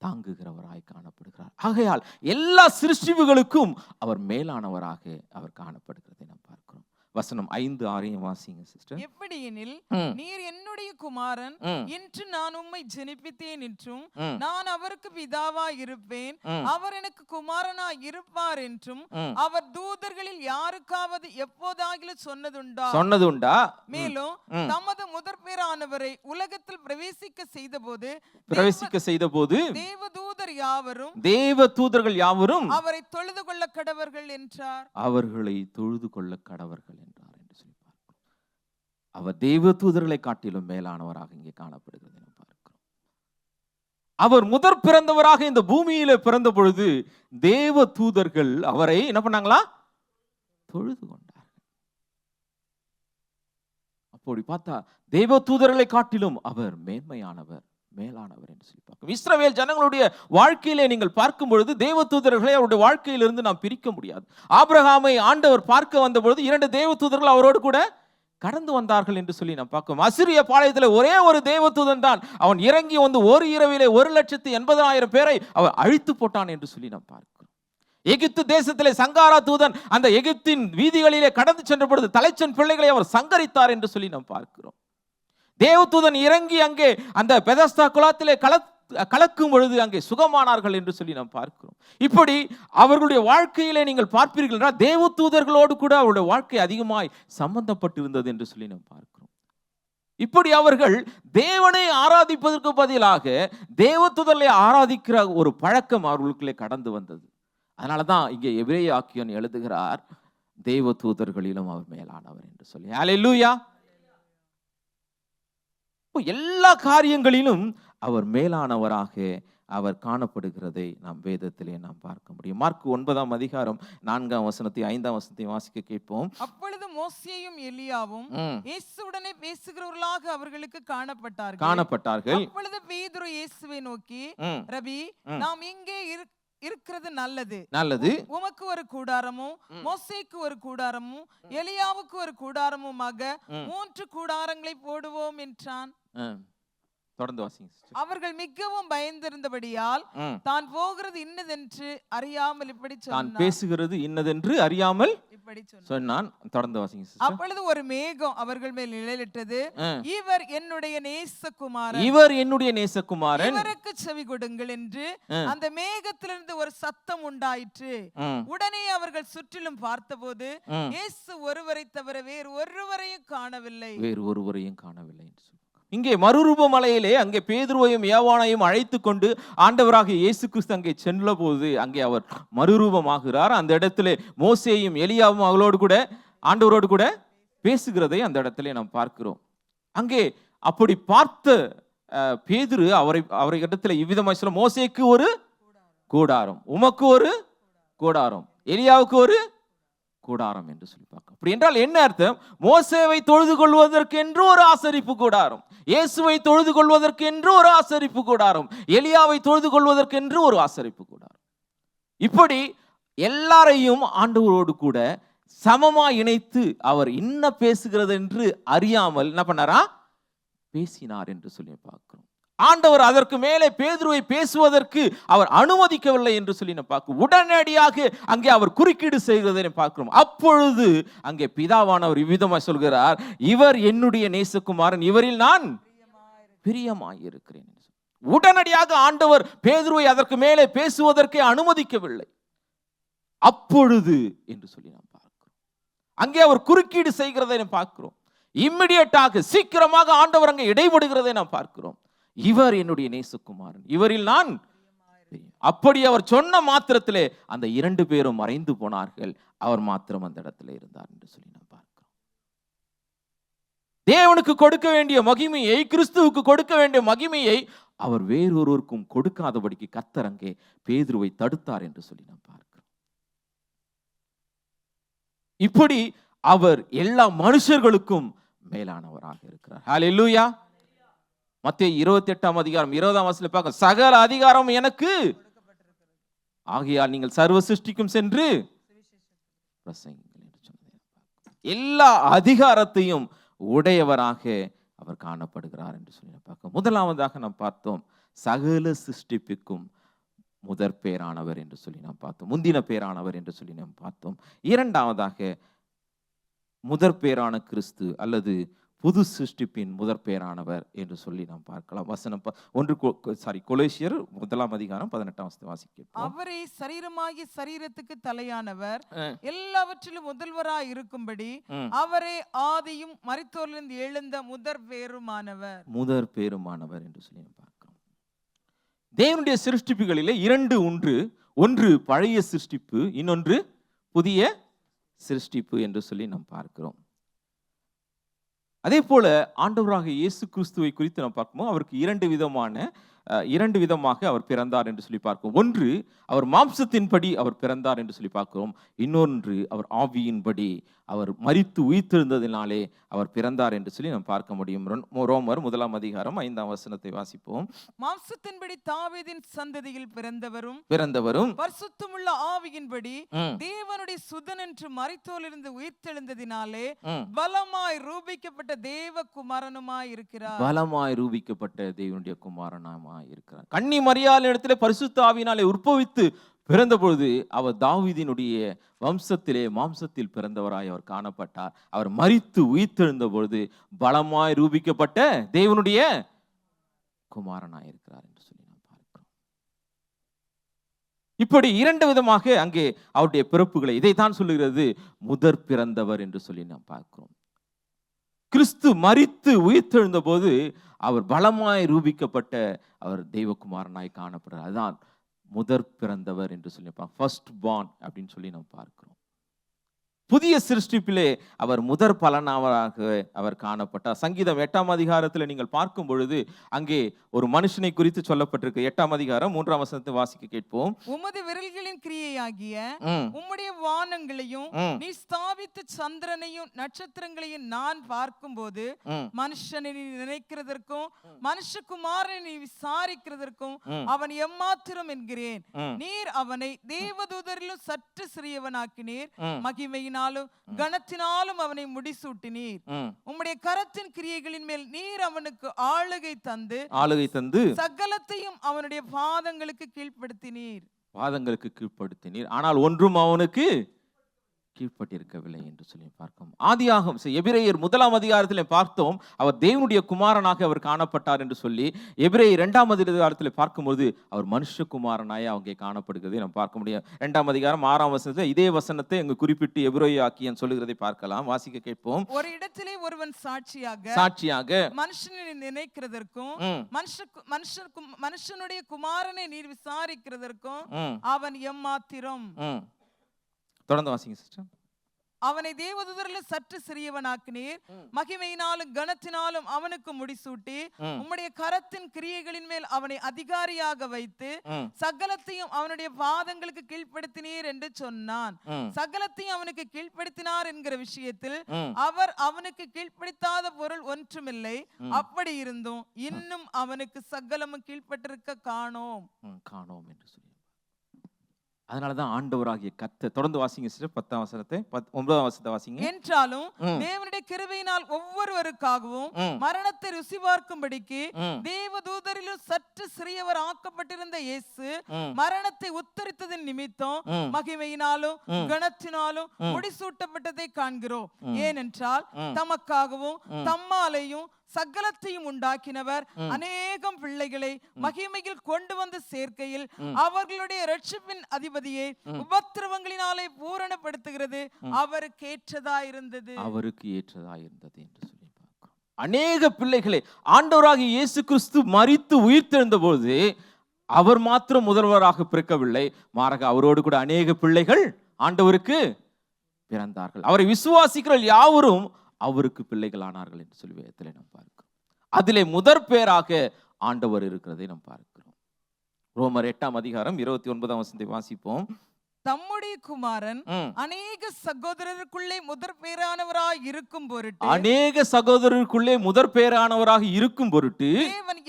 [SPEAKER 4] தாங்குகிறவராய் காணப்படுகிறார். ஆகையால் எல்லா சிருஷ்டிகளுக்கும் அவர் மேலானவராக அவர் காணப்படுகிறதை நாம் பார்க்கிறோம். வசனம் 5, 6 வாசிங்க சிஸ்டர்.
[SPEAKER 5] எப்படியெனில்
[SPEAKER 4] ம்.
[SPEAKER 5] நீர் என்னுடைய குமாரன்,
[SPEAKER 4] ம்.
[SPEAKER 5] இன்று நான் உம்மை ஜெனிப்பித்தேன் என்றும்
[SPEAKER 4] ம்.
[SPEAKER 5] நான் அவருக்கு பிதாவாய் இருப்பேன்,
[SPEAKER 4] ம்.
[SPEAKER 5] அவர் எனக்கு குமாரனாய் இருப்பார் என்றும்
[SPEAKER 4] ம்.
[SPEAKER 5] அவர் தூதர்களில் யாருக்காவது எப்போதாகிலும் சொன்னதுண்டா?
[SPEAKER 4] சொன்னது உண்டா?
[SPEAKER 5] மேலும்
[SPEAKER 4] ம்.
[SPEAKER 5] தமது முதற்பேரானவரை உலகத்தில்
[SPEAKER 4] பிரவேசிக்க செய்த போது
[SPEAKER 5] தேவதூதர் யாவரும்
[SPEAKER 4] தேவ தூதர்கள் யாவரும்
[SPEAKER 5] அவரை தொழுது கொள்ள கடவர்கள் என்றார்.
[SPEAKER 4] அவர்களை தொழுது கொள்ள கடவர்கள் என்றார் என்று சொல்லி பார்க்கிறோம். அவர் தேவ தூதர்களை காட்டிலும் மேலானவராக இங்கே காணப்படுகிறது என்று பார்க்கிறோம். அவர் முதற் பிறந்தவராக இந்த பூமியில பிறந்த பொழுது தேவ தூதர்கள் அவரை என்ன பண்ணாங்களா? தொழுது கொண்டார்கள். அப்படி பார்த்தா தேவ தூதர்களை காட்டிலும் அவர் மேன்மையானவர், மேலானவர் என்று சொல்லி பார்க்கிறோம். இஸ்ரவேல் ஜனங்களுடைய வாழ்க்கையிலே நீங்கள் பார்க்கும் பொழுது தேவ தூதர்களை அவருடைய வாழ்க்கையிலிருந்து நாம் பிரிக்க முடியாது. ஆபிரகாமை ஆண்டவர் பார்க்க வந்த பொழுது 2 தேவ தூதர்கள் அவரோடு கூட கடந்து வந்தார்கள் என்று சொல்லி நாம் பார்க்கிறோம். அசிரிய பாளையத்தில் ஒரே ஒரு தேவதூதன் தான் அவன் இறங்கி வந்து ஒரு இரவிலே 1,80,000 பேரை அவர் அழித்து போட்டான் என்று சொல்லி நாம் பார்க்கிறோம். எகிப்து தேசத்திலே சங்காரா தூதன் அந்த எகிப்தின் வீதிகளிலே கடந்து சென்ற பொழுது தலைச்சன் பிள்ளைகளை அவர் சங்கரித்தார் என்று சொல்லி நாம் பார்க்கிறோம். தேவதூதன் இறங்கி அங்கே அந்த பெதஸ்தா குளத்திலே கலக்கும் பொழுது அங்கே சுகமானார்கள் என்று சொல்லி நாம் பார்க்கிறோம். இப்படி அவர்களுடைய வாழ்க்கையிலே நீங்கள் பார்ப்பீர்கள் என்றால் தேவதூதர்களோடு கூட அவருடைய வாழ்க்கை அதிகமாய் சம்பந்தப்பட்டிருந்தது என்று சொல்லி நாம் பார்க்கிறோம். இப்படி அவர்கள் தேவனை ஆராதிப்பதற்கு பதிலாக தேவதூதர்களை ஆராதிக்கிற ஒரு பழக்கம் அவர்களுக்குள்ளே கடந்து வந்தது. அதனாலதான் இங்கே எபிரேய ஆக்கியோன் எழுதுகிறார், தேவதூதர்களிலும் அவர் மேலானவர் என்று சொல்லி. அல்லேலூயா. எல்லா காரியங்களிலும் அவர் மேலானவராக அவர் காணப்படுகிறதை நாம் வேதத்திலே நாம் பார்க்க முடியும். மார்க் 9ஆம் அதிகாரம் 4ஆம் வசனத்தை 5ஆம் வசனத்தை வாசிக்க கேட்போம்.
[SPEAKER 5] அப்பொழுது மோசேயும் எலியாவும் இயேசுவுடனே பேசுகிறவர்களாக அவர்களுக்கு காணப்பட்டார்கள். அப்பொழுது பேதுரு இயேசுவை நோக்கி, ரபி, நாம் இங்கே இருக்கிறது நல்லது. உமக்கு ஒரு கூடாரமும் மோசேக்கு ஒரு கூடாரமும் எலியாவுக்கு ஒரு கூடாரமுமாக 3 கூடாரங்களை போடுவோம் என்றான்.
[SPEAKER 4] தொடர்ந்து வாசிங்க.
[SPEAKER 5] அவர்கள் மிகவும் பயந்திருந்தபடியால் தான் போகிறது இன்னதென்று அறியாமல் இப்படி சொன்னான்.
[SPEAKER 4] தான் பேசுகிறது இன்னதென்று அறியாமல் இப்படி சொன்னான். தொடர்ந்து வாசிங்க.
[SPEAKER 5] அப்பொழுது ஒரு மேகம் அவர்கள் மேல் நிழலிட்டது. இவர் என்னுடைய நேசகுமாரன், இவருக்கு செவி கொடுங்கள் என்று அந்த மேகத்திலிருந்து ஒரு சத்தம் உண்டாயிற்று. உடனே அவர்கள் சுற்றிலும் பார்த்தபோது இயேசு ஒருவரை தவிர வேறு ஒருவரையும் காணவில்லை.
[SPEAKER 4] இங்கே மறுரூப மலையிலே அங்கே பேதுருவையும் யோவானையும் அழைத்து கொண்டு ஆண்டவராக இயேசு கிறிஸ்து அங்கே சென்ற போது அங்கே அவர் மறுரூபமாகிறார். அந்த இடத்திலே மோசேயும் எலியாவும் அவளோடு கூட ஆண்டவரோடு கூட பேசுகிறதை அந்த இடத்திலே நாம் பார்க்கிறோம். அங்கே அப்படி பார்த்த பேதுரு அவரை இடத்துல இவ்விதமாக சொல்ல, மோசேக்கு ஒரு கூடாரம், உமக்கு ஒரு கூடாரம், எலியாவுக்கு ஒரு கூடாரம் என்று சொல்லி பார்க்க. அப்படி என்றால் என்ன அர்த்தம்? மோசேவை தொழுது கொள்வதற்கு என்று ஒரு ஆசரிப்பு கூடாரம், இயேசுவை தொழுது கொள்வதற்கு என்று ஒரு ஆசரிப்பு கூடாரம், எலியாவை தொழுது கொள்வதற்கு என்று ஒரு ஆசரிப்பு கூடாரம். இப்படி எல்லாரையும் ஆண்டவரோடு கூட சமமா இணைத்து அவர் என்ன பேசுகிறது என்று அறியாமல் என்ன பண்ணாரா? பேசினார் என்று சொல்லி பார்க்கிறோம். ஆண்டவர் அதற்கு மேலே பேதுருவை பேசுவதற்கு அவர் அனுமதிக்கவில்லை என்று சொல்லி பார்க்கிறோம். உடனடியாக அங்கே அவர் குறுக்கீடு செய்கிறதை பார்க்கிறோம். அப்பொழுது அங்கே பிதாவானவர் இவ்விதமாக சொல்கிறார், இவர் என்னுடைய நேசகுமாரன், இவரில் நான் பிரியமாயிருக்கிறேன். உடனடியாக ஆண்டவர் பேதுருவை அதற்கு மேலே பேசுவதற்கே அனுமதிக்கவில்லை. அப்பொழுது என்று சொல்லி நாம் பார்க்கிறோம். அங்கே அவர் குறுக்கீடு செய்கிறதை நாம் பார்க்கிறோம். இம்மிடியட்டாக சீக்கிரமாக ஆண்டவர் அங்கே இடைபடுகிறதை நாம் பார்க்கிறோம். இவர் என்னுடைய நேசகுமாரன், இவரில் நான். அப்படி அவர் சொன்ன மாத்திரத்திலே அந்த 2 பேரும் மறைந்து போனார்கள், அவர் மாத்திரம் அந்த இடத்துல இருந்தார் என்று சொல்லி நாம் பார்க்கிறோம். தேவனுக்கு கொடுக்க வேண்டிய மகிமையை, கிறிஸ்துவுக்கு கொடுக்க வேண்டிய மகிமையை அவர் வேறொருவருக்கும் கொடுக்காதபடிக்கு கர்த்தர் அங்கே பேதுருவை தடுத்தார் என்று சொல்லி நாம் பார்க்கிறோம். இப்படி அவர் எல்லா மனுஷர்களுக்கும் மேலானவராக இருக்கிறார். ஹல்லேலூயா. மத்தேயு 28ஆம் அதிகாரம் 20ஆம் வசனத்தில் பார்க்க, சகல அதிகாரம் எனக்கு ஆகையால் நீங்கள் சர்வ சிருஷ்டிக்கும் சென்று பிரசங்கியுங்கள் என்று சொன்னார். எல்லா அதிகாரத்தையும் உடையவராக அவர் காணப்படுகிறார் என்று சொல்லி பார்க்க. முதலாவதாக நாம் பார்த்தோம், சகல சிருஷ்டிப்புக்கும் முதற் பேரானவர் என்று சொல்லி நாம் பார்த்தோம், முந்தின பேரானவர் என்று சொல்லி நாம் பார்த்தோம். இரண்டாவதாக முதற் பேரான கிறிஸ்து அல்லது புது சிருஷ்டிப்பின் முதற் பேரானவர் என்று சொல்லி நாம் பார்க்கலாம். வசனம் கொலோசியர் 1:18 வாசிக்க.
[SPEAKER 5] அவரே சரீரமாகிய சரீரத்துக்கு தலையானவர், எல்லாவற்றிலும் முதல்வராய் இருக்கும்படி அவரே ஆதியும் மரித்தோரிலிருந்து எழுந்த முதற் பேருமானவர் என்று சொல்லி நாம் பார்க்கிறோம். தேவனுடைய சிருஷ்டிப்புகளிலே 2 உண்டு. ஒன்று பழைய சிருஷ்டிப்பு, இன்னொன்று புதிய சிருஷ்டிப்பு என்று சொல்லி நாம் பார்க்கிறோம். அதே போல ஆண்டவராக இயேசு கிறிஸ்துவை குறித்து நாம் பார்க்கும்போது அவருக்கு 2 விதமாக அவர் பிறந்தார் என்று சொல்லி பார்க்கிறோம். ஒன்று அவர் மாம்சத்தின்படி அவர் பிறந்தார் என்று சொல்லி பார்க்கிறோம். இன்னொன்று அவர் ஆவியின்படி அவர் மரித்து உயிர்த்தெழுந்ததினாலே அவர் பிறந்தார் என்று சொல்லி நாம் பார்க்க முடியும். ரோமர் 1:5 வாசிப்போம். மாம்சத்தின்படி தாவீதின் சந்ததியில் பிறந்தவரும் பரிசுத்தமுள்ள ஆவியின்படி தேவனுடைய சுதன் என்று மரித்தோரிலிருந்து உயிர்த்தெழுந்ததினாலே பலமாய் ரூபிக்கப்பட்ட தேவகுமாரனுமாய் இருக்கிறார்.
[SPEAKER 4] தேவனுடைய குமாரனாய் இருக்கிறார். கன்னி மரியாள் இடத்திலே பரிசுத்த ஆவியினாலே உற்பவித்து பிறந்த பொழுது அவர் தாவீதினுடைய வம்சத்திலே மாம்சத்தில் பிறந்தவராய் அவர் காணப்பட்டார். அவர் மரித்து உயிர்த்தெழுந்த பொழுது பலமாய் ரூபிக்கப்பட்ட தேவனுடைய குமாரனாய் இருக்கிறார் என்று சொல்லி நாம் பார்க்கிறோம். இப்படி 2 விதமாக அங்கே அவருடைய பிறப்புகளை இதைத்தான் சொல்லுகிறது முதற் பிறந்தவர் என்று சொல்லி நாம் பார்க்கிறோம். கிறிஸ்து மரித்து உயிர்த்தெழுந்த போது அவர் பலமாய் ரூபிக்கப்பட்ட அவர் தெய்வகுமாரனாய் காணப்படுறார். அதுதான் முதற் பிறந்தவர் என்று சொல்லி ஃபர்ஸ்ட் பார்ன் அப்படின்னு சொல்லி நாம் பார்க்கிறோம். புதிய சிருஷ்டிப்பிலே அவர் முதற் பலனாக அவர் காணப்பட்டார். சங்கீதம் 8 நீங்கள் பார்க்கும் பொழுது அங்கே ஒரு மனுஷனை குறித்து சொல்லப்பட்டிருக்கு. 8 வாசிக்க கேட்போம்.
[SPEAKER 5] உமது விரல்களின் கிரியையாகிய உம்முடைய வானங்களையும் நீ ஸ்தாபித்த சந்திரனையும் நட்சத்திரங்களையும் நான் பார்க்கும்போது மனுஷனை நினைக்கிறதற்கும் மனுஷகுமாரனை நீ விசாரிக்கிறதற்கும் அவன் எம்மாத்திரம் என்கிறேன். நீர் அவனை தேவதூதரிலும் சற்று சிறியவனாக்கினீர், மகிமையின் கனத்தினாலும் அவனை முடிசூட்டினீர். உம்முடைய கரத்தின் கிரியைகளின் மேல் நீர் அவனுக்கு ஆளுகை தந்து சகலத்தையும் அவனுடைய பாதங்களுக்கு கீழ்ப்படுத்தினீர். ஆனால் ஒன்றும் அவனுக்கு கீழ்ப்பட்டிருக்கவில்லை என்று சொல்லி பார்க்கும். ஆதியாகமம் எபிரேயர் 1 பார்த்தோம் அவர் தேவனுடைய குமாரனாக அவர் காணப்பட்டார் என்று சொல்லி. எபிரேயர் 2 பார்க்கும்போது அவர் மனுஷகுமாரனாய் அவங்க காணப்படுகிறதை நாம் பார்க்க முடியும். 2 இதே வசனத்தை அங்கு குறிப்பிட்டு எபிரேயாக்கியன் சொல்லுகிறதை பார்க்கலாம். வாசிக்க கேட்போம். ஒரு இடத்திலே ஒருவன் சாட்சியாக மனுஷனை நினைக்கிறதற்கும் மனுஷனுடைய குமாரனை நீர் விசாரிக்கிறதற்கும் அவன் எம்மாத்திரம்.
[SPEAKER 4] தொடர்ந்து வாசிங்க சிஸ்டர்.
[SPEAKER 5] அவனை தேவதூதரில் சற்று சிறியவனாக்கினீர், மகிமையினாலும் கனத்தினாலும் அவனுக்கு முடிசூட்டி உம்முடைய கரத்தின் கிரியைகளின் மேல் அவனை அதிகாரியாக வைத்து சகலத்தையும் அவனுடைய பாதங்களுக்கு கீழ்ப்படுத்தினீர் என்று சொன்னான். சகலத்தையும் அவனுக்கு கீழ்ப்படுத்தினார் என்கிற விஷயத்தில் அவர் அவனுக்கு கீழ்ப்படுத்தாத பொருள் ஒன்றுமில்லை. அப்படி இருந்தும் இன்னும் அவனுக்கு சகலமும் கீழ்ப்பட்டிருக்க காணோம்
[SPEAKER 4] என்று சொல்லி. அதனாலதான் ஆண்டவராகிய கர்த்தர். தொடர்ந்து வாசிங்க சிஸ்டர். 9 வாசிங்க.
[SPEAKER 5] என்றாலும் தேவனுடைய கிருபையினால் ஒவ்வொருவருக்காகவும் மரணத்தை ருசி பார்க்கும்படிக்கு தேவதூதரிலும் சற்று சிறியவர் ஆக்கப்பட்டிருந்த இயேசு மரணத்தை உத்தரித்ததின் நிமித்தம் மகிமையினாலும் கனத்தினாலும் முடிசூட்டப்பட்டதை காண்கிறோம். ஏனென்றால் தமக்காகவும் தம்மாலையும் சகலத்தையும் உண்டாக்கினவர் அநேகம் பிள்ளைகளை மகிமையில் கொண்டு வந்து சேர்க்கையில் அவர்களுடைய இரட்சிப்பின் அதிபதியை உபத்திரவங்களினாலே பூரணப்படுத்துகிறது அவருக்கு ஏற்றதா இருந்தது என்று சொல்லி பார்க்கிறோம்.
[SPEAKER 4] அநேக பிள்ளைகளை ஆண்டவராகிய இயேசு கிறிஸ்து மரித்து உயிர்த்தெழுந்த போது அவர் மாத்திரம் முதல்வராக பிறக்கவில்லை, மாறாக அவரோடு கூட அநேக பிள்ளைகள் ஆண்டவருக்கு பிறந்தார்கள். அவரை விசுவாசிக்கிற யாவரும் அவருக்கு பிள்ளைகள் ஆனார்கள் என்று சொல்லி வேதத்திலே நாம் பார்க்கிறோம். அதிலே முதற் பேராக ஆண்டவர் இருக்கிறதை நாம் பார்க்கிறோம். ரோமர் 8:29 வாசிப்போம்.
[SPEAKER 5] தம்முடைய குமாரன் அநேக சகோதரருக்குள்ளே முதற் பேரானவராய் இருக்கும் பொருட்டு தேவன்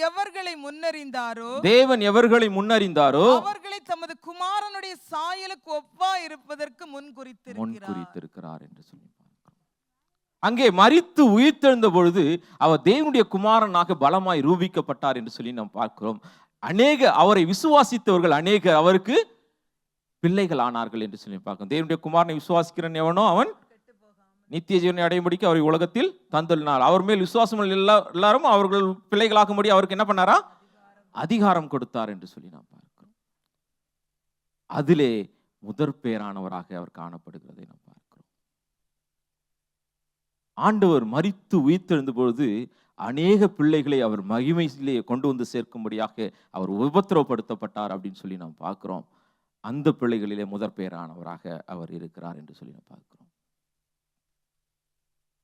[SPEAKER 5] எவர்களை முன்னறிந்தாரோ அவர்களை தமது குமாரனுடைய சாயலுக்கு ஒப்பா இருப்பதற்கு முன் குறித்திருக்கிறார் என்று சொல்லி
[SPEAKER 4] அங்கே மரித்து உயிர்த்தெழுந்த பொழுது அவர் தேவனுடைய குமாரனாக பலமாய் ரூபிக்கப்பட்டார் என்று சொல்லி நாம் பார்க்கிறோம். அவரை விசுவாசித்தவர்கள் அநேகர் அவருக்கு பிள்ளைகள் ஆனார்கள் என்று சொல்லி பார்க்கிறோம். தேவனுடைய குமாரனை விசுவாசிக்கிறவன் எவனோ அவன் நித்திய ஜீவனை அடையும்படிக்கு அவர் உலகத்தில் தந்துள்ளார். அவர் மேல் விசுவாசம் எல்லாரும் அவர்கள் பிள்ளைகளாகும்படி அவருக்கு என்ன பண்ணாரா? அதிகாரம் கொடுத்தார் என்று சொல்லி நாம் பார்க்கிறோம். அதிலே முதற் பேரானவராக அவர் காணப்படுகிறதை நாம் பார்க்கிறோம். ஆண்டவர் மரித்து உயிர்த்தெழுந்த பொழுது அநேக பிள்ளைகளை அவர் மகிமையிலே கொண்டு வந்து சேர்க்கும்படியாக அவர் உபத்திரவப்படுத்தப்பட்டார் அப்படின்னு சொல்லி நாம் பார்க்கிறோம். அந்த பிள்ளைகளிலே முதற் பேரானவராக அவர் இருக்கிறார் என்று சொல்லி நாம் பார்க்கிறோம்.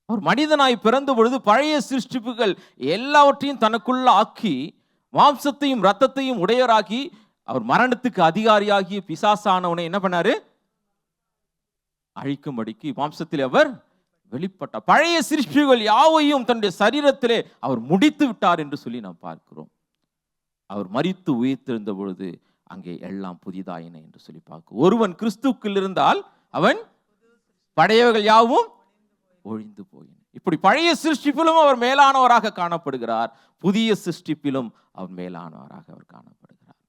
[SPEAKER 4] அவர் மனிதனாய் பிறந்த பொழுது பழைய சிருஷ்டிப்புகள் எல்லாவற்றையும் தனக்குள்ள ஆக்கி மாம்சத்தையும் இரத்தத்தையும் உடையராகி அவர் மரணத்துக்கு அதிகாரியாகிய பிசாசானவனை என்ன பண்ணாரு? அழிக்கும்படிக்கு மாம்சத்தில் அவர் வெளிப்பட்டார். பழைய சிருஷ்டிகள் யாவையும் தன்னுடைய சரீரத்திலே அவர் முடித்து விட்டார் என்று சொல்லி நாம் பார்க்கிறோம். அவர் மரித்து உயிர்த்தெழுந்த பொழுது அங்கே எல்லாம் புதிதாயின என்று சொல்லி பார்க்கிறோம். ஒருவன் கிறிஸ்துவுக்குள் இருந்தால் அவன் பழையவைகள் யாவும் ஒழிந்து போயின. இப்படி பழைய சிருஷ்டிப்பிலும் அவர் மேலானவராக காணப்படுகிறார், புதிய சிருஷ்டிப்பிலும் அவர் மேலானவராக அவர் காணப்படுகிறார்.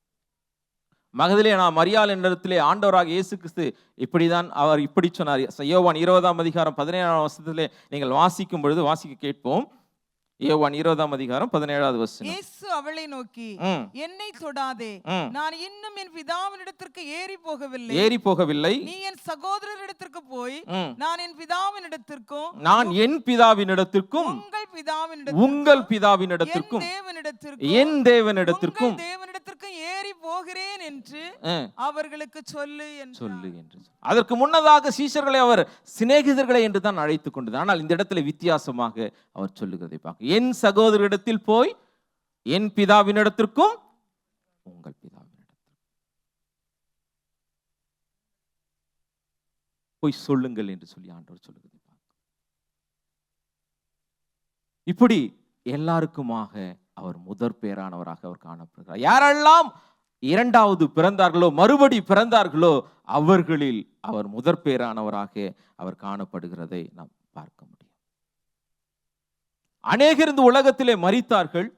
[SPEAKER 4] மகதலேனா மரியாள் என்ற இடத்திலே ஆண்டவராக இயேசு கிறிஸ்து இப்படிதான் அவர் இப்படி சொன்னார். யோவான் 20:17 நீங்கள் வாசிக்கும் பொழுது வாசிக்க கேட்போம். யோவான் 20:17
[SPEAKER 5] இயேசு அவளை நோக்கி, என்னை தொடாதே, நான் இன்னும் என் பிதாவினிடத்திற்கு ஏறி போகவில்லை. நீ என் சகோதரரிடத்திற்கு போய் நான் என் பிதாவினிடத்திற்கும் உங்கள் பிதாவினிடத்திற்கும் என் தேவனிடத்திற்கும் ஏறி போகிறேன் என்று அவர்களுக்கு சொல்லு என்று.
[SPEAKER 4] அதற்கு முன்னதாக சீஷர்களை அவர் சிநேகிதர்களை என்று தான் அழைத்துக் கொண்டது. ஆனால் இந்த இடத்துல வித்தியாசமாக அவர் சொல்லுகிறதை பார்க்க, என் சகோதரிடத்தில் போய் என் பிதாவினிடத்திற்கும் உங்கள் பிதாவினிடத்திற்கும் போய் சொல்லுங்கள் என்று சொல்லி ஆண்டவர் சொல்லுகிறதை பார்க்க, இப்படி எல்லாருக்குமாக அவர் முதற் பேரானவராக அவர் காணப்படுகிறார். யாரெல்லாம் இரண்டாவது பிறந்தார்களோ, மறுபடி பிறந்தார்களோ, அவர்களில் அவர் முதற் பேரானவராக அவர் காணப்படுகிறதை நாம் பார்க்க முடியும். அநேகர் இந்த உலகத்திலே மரித்தார்கள்.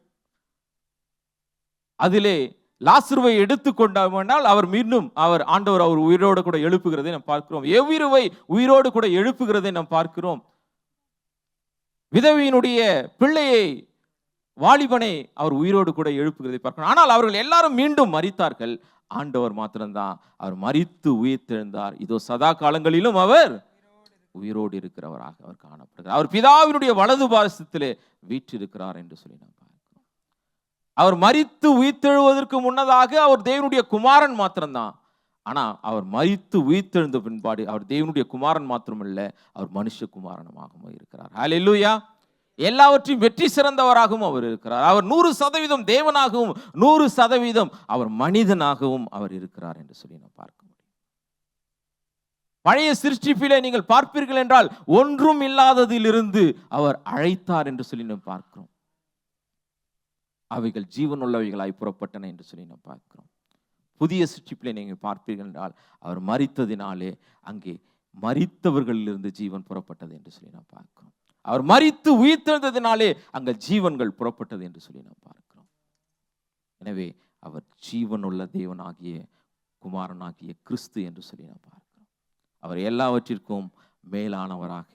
[SPEAKER 4] அதிலே லாசருவை எடுத்துக்கொண்டால் அவர் மீண்டும் ஆண்டவர் அவர் உயிரோடு கூட எழுப்புகிறதை நாம் பார்க்கிறோம். எவ்விருவை உயிரோடு கூட எழுப்புகிறதை நாம் பார்க்கிறோம். விதவையினுடைய பிள்ளையை, வாலிபனை அவர் உயிரோடு கூட எழுப்புகிறதை பார்க்கணும். ஆனால் அவர்கள் எல்லாரும் மீண்டும் மரித்தார்கள். ஆண்டவர் மாத்திரம்தான் அவர் மரித்து உயிர்த்தெழுந்தார். இதோ சதா காலங்களிலும் அவர் உயிரோடு இருக்கிறவராக அவர் காணப்படுகிறார். அவர் பிதாவினுடைய வலது பாரசத்திலே வீற்றிருக்கிறார் என்று சொல்லி நாம் பார்க்கிறோம். அவர் மரித்து உயிர்த்தெழுவதற்கு முன்னதாக அவர் தேவனுடைய குமாரன் மாத்திரம்தான். ஆனா அவர் மரித்து உயிர்த்தெழுந்த பின்பாடு அவர் தேவனுடைய குமாரன் மாத்திரமல்ல, அவர் மனுஷகுமாரனுமாகவும் இருக்கிறார். ஹல்லேலூயா. எல்லாவற்றையும் வெற்றி சிறந்தவராகவும் அவர் இருக்கிறார். அவர் 100% தேவனாகவும் 100% அவர் மனிதனாகவும் அவர் இருக்கிறார் என்று சொல்லி நாம் பார்க்க முடியும். பழைய சிருஷ்டிப்பிலே நீங்கள் பார்ப்பீர்கள் என்றால் ஒன்றும் இல்லாததிலிருந்து அவர் அழைத்தார் என்று சொல்லி நாம் பார்க்கிறோம். அவைகள் ஜீவனுள்ளவைகளாய் புறப்பட்டன என்று சொல்லி நாம் பார்க்கிறோம். புதிய சிருஷ்டிப்பிலே நீங்கள் பார்ப்பீர்கள் என்றால் அவர் மரித்ததினாலே அங்கே மரித்தவர்களிலிருந்து ஜீவன் புறப்பட்டது என்று சொல்லி நாம் பார்க்கிறோம். அவர் மரித்து உயிர்த்தெழுந்ததினாலே அங்க ஜீவன்கள் புறப்பட்டது என்று சொல்லி நாம் பார்க்கிறோம். எனவே அவர் ஜீவனுள்ள தேவனாகிய குமாரனாகிய கிறிஸ்து என்று சொல்லி நாம் பார்க்கிறோம். அவர் எல்லாவற்றிற்கும் மேலானவராக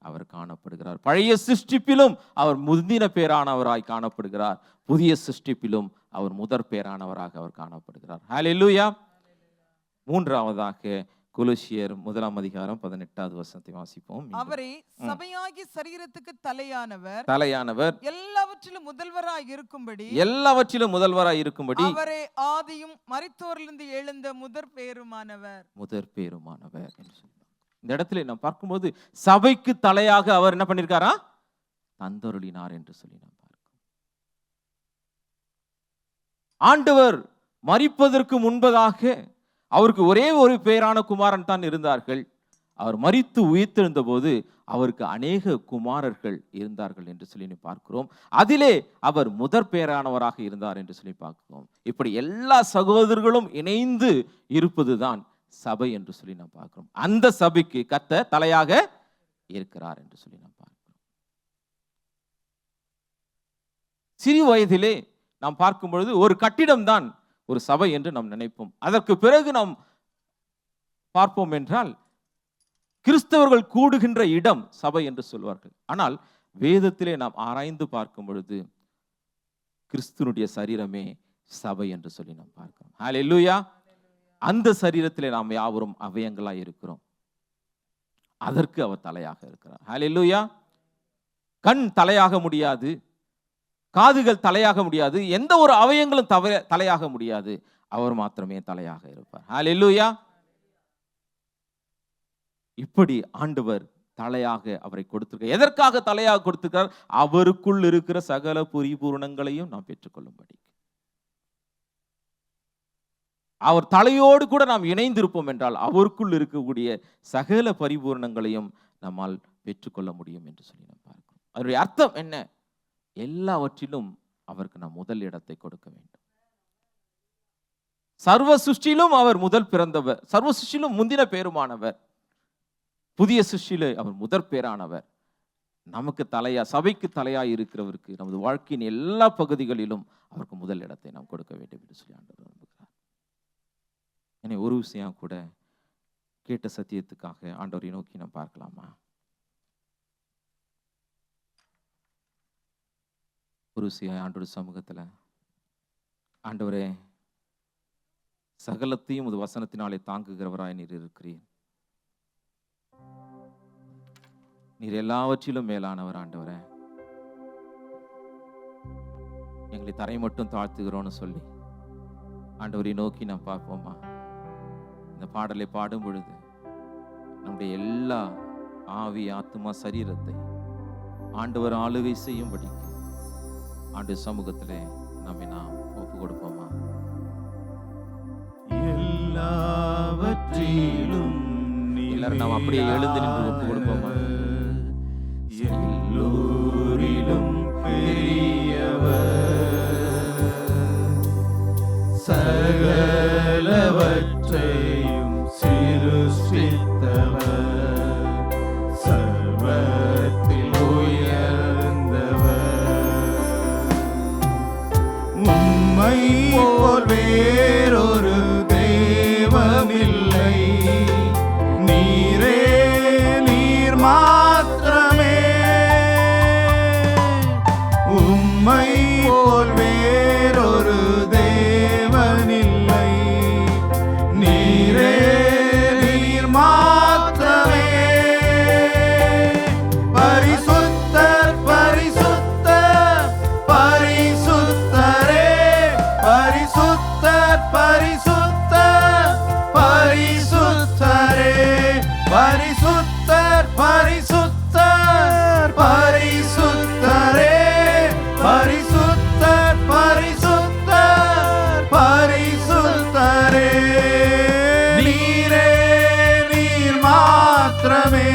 [SPEAKER 4] அவர் காணப்படுகிறார். பழைய சிருஷ்டிப்பிலும் அவர் முந்தின பேரானவராய் காணப்படுகிறார். புதிய சிருஷ்டிப்பிலும் அவர் முதற் பேரானவராக அவர் காணப்படுகிறார். ஹல்லேலூயா. மூன்றாவதாக கொலோசியர் 1:18 வாசிப்போம்.
[SPEAKER 5] அவரே சபையாகிய சரீரத்துக்கு
[SPEAKER 4] தலையானவர்
[SPEAKER 5] எல்லாவற்றிலும் முதல்வராய் இருக்கும்படி
[SPEAKER 4] அவரே
[SPEAKER 5] ஆதியும் மரித்தோரிலிருந்து எழுந்த முதற் பேருமானவர்
[SPEAKER 4] என்று சொல்றார். இந்த இடத்துல நாம் பார்க்கும்போது சபைக்கு தலையாக அவர் என்ன பண்ணிருக்காரா? தந்தருளினார் என்று சொல்லி நாம் பார்க்கிறோம். ஆண்டவர் மரிப்பதற்கு முன்பதாக அவருக்கு ஒரே ஒரு பேரான குமாரன் தான் இருந்தார்கள். அவர் மரித்து உயிர்த்தெழுந்த போது அவருக்கு அநேக குமாரர்கள் இருந்தார்கள் என்று சொல்லி பார்க்கிறோம். அதிலே அவர் முதற் பேரானவராக இருந்தார் என்று சொல்லி பார்க்கிறோம். இப்படி எல்லா சகோதரர்களும் இணைந்து இருப்பதுதான் சபை என்று சொல்லி நாம் பார்க்கிறோம். அந்த சபைக்கு கர்த்தர் தலையாக இருக்கிறார் என்று சொல்லி நாம் பார்க்கிறோம். சிறு வயதிலே நாம் பார்க்கும் பொழுது ஒரு கட்டிடம் தான் ஒரு சபை என்று நாம் நினைப்போம். அதற்கு பிறகு நாம் பார்ப்போம் என்றால் கிறிஸ்தவர்கள் கூடுகின்ற இடம் சபை என்று சொல்வார்கள். ஆனால் வேதத்திலே நாம் ஆராய்ந்து பார்க்கும் பொழுது கிறிஸ்துனுடைய சரீரமே சபை என்று சொல்லி நாம் பார்க்கிறோம். ஹல்லேலூயா. அந்த சரீரத்திலே நாம் யாவரும் அவயங்களாய் இருக்கிறோம். அதற்கு அவர் தலையாக இருக்கிறார். ஹல்லேலூயா. கண் தலையாக முடியாது, காதுகள் தலையாக முடியாது, எந்த ஒரு அவயங்களும் தலையாக முடியாது. அவர் மாத்திரமே தலையாக இருப்பார். ஹல்லேலூயா. இப்படி ஆண்டவர் தலையாக அவரை கொடுத்திருக்கிறார். எதற்காக தலையாக கொடுத்திருக்கிறார்? அவருக்குள் இருக்கிற சகல பரிபூரணங்களையும் நாம் பெற்றுக்கொள்ளும்படி. அவர் தலையோடு கூட நாம் இணைந்திருப்போம் என்றால் அவருக்குள் இருக்கக்கூடிய சகல பரிபூரணங்களையும் நம்மால் பெற்றுக்கொள்ள முடியும் என்று சொல்லி நாம் பார்க்கிறோம். அதனுடைய அர்த்தம் என்ன? எல்லாவற்றிலும் அவருக்கு நாம் முதல் இடத்தை கொடுக்க வேண்டும். சர்வ சிருஷ்டியிலும் அவர் முதல் பிறந்தவர், சர்வ சிருஷ்டியிலும் முந்தின பேருமானவர், புதிய சிருஷ்டியிலே அவர் முதற் பேரானவர். நமக்கு தலையா, சபைக்கு தலையா இருக்கிறவருக்கு நமது வாழ்க்கையின் எல்லா பகுதிகளிலும் அவருக்கு முதல் இடத்தை நாம் கொடுக்க வேண்டும் என்று சொல்லி ஆண்டவர் விரும்புகிறார். என்னை ஒரு விஷயம் கூட கேட்ட சத்தியத்துக்காக ஆண்டவரை நோக்கி நாம் பார்க்கலாமா? ஒரு விஷயம் ஆண்டவர் சமூகத்தில், ஆண்டவரே சகலத்தையும் ஒரு வசனத்தினாலே தாங்குகிறவராய் நீர் இருக்கிறீர். நீர் எல்லாவற்றிலும் மேலானவர் ஆண்டவரே. எங்களை தரை மட்டும் தாழ்த்துகிறோன்னு சொல்லி ஆண்டவரை நோக்கி நாம் பார்ப்போமா? இந்த பாடலை பாடும் பொழுது நம்முடைய எல்லா ஆவி, ஆத்துமா, சரீரத்தை ஆண்டவர் ஆளுகை செய்யும்படிக்கு ஆண்டு சமூகத்திலே நம்மை நாம் ஒப்பு கொடுப்போமா?
[SPEAKER 2] எல்லாவற்றிலும்
[SPEAKER 4] எல்லாரும் நாம் அப்படியே எழுந்து நின்று ஒப்பு கொடுப்போமா?
[SPEAKER 2] எல்லோரிலும் பெரியவர், சகலவற்றையும் சிருஷ்டித்தவர், சர்வத்தில் உயர்ந்தவர், உம்மை போல் வேறொரு தெய்வமில்லை, நீரே நீர் மாத்திரமே, உம்மை போல் வேறொரு தேவனில்லை, நீரே நீர் மாத்திரமே. பரிசுத்தர் பரிசுத்தர் பரிசுத்தரே, பரிசுத்தர் பரிசுத்தர் பரிசுத்தரே, பரிசுத்தர் பரிசுத்தர் பரிசுத்தரே, பரிசுத்தர் பரிசுத்தர் பரிசுத்தரே, நீரே நீர் மாத்திரமே,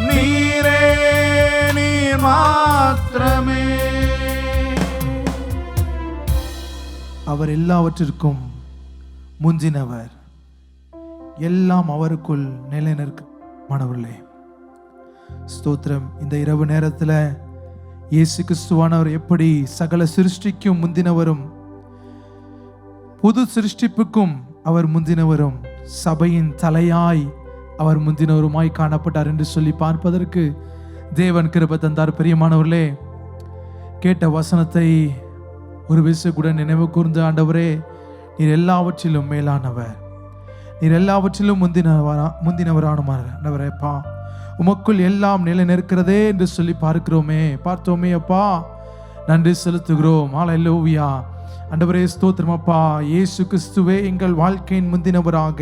[SPEAKER 2] நீரே நீர் மாத்திரமே.
[SPEAKER 3] அவர் எல்லாவற்றிற்கும் முந்தினவர், எல்லாம் அவருக்குள் நிலைநிற்க. மாணவர்களே, ஸ்தோத்திரம். இந்த இரவு நேரத்தில் இயேசு கிறிஸ்துவானவர் எப்படி சகல சிருஷ்டிக்கும் முந்தினவரும், புது சிருஷ்டிப்புக்கும் அவர் முந்தினவரும், சபையின் தலையாய் அவர் முந்தினவருமாய் காணப்பட்டார் என்று சொல்லி பார்ப்பதற்கு தேவன் கிருபை தந்தார். பிரியமானவர்களே, கேட்ட வசனத்தை ஒரு விசை கூட நினைவு கூர்ந்து, ஆண்டவரே நீர் எல்லாவற்றிலும் மேலானவர், நீர் எல்லாவற்றிலும் முந்தினவரானவர் ஆண்டவரேப்பா, உமக்குள் எல்லாம் நிலை நிற்கிறதே என்று சொல்லி பார்த்தோமே அப்பா, நன்றி செலுத்துகிறோம். ஹல்லேலூயா. ஆண்டவரே ஸ்தோத்திரம் அப்பா. இயேசு கிறிஸ்துவே எங்கள் வாழ்க்கையின் முந்தினவராக,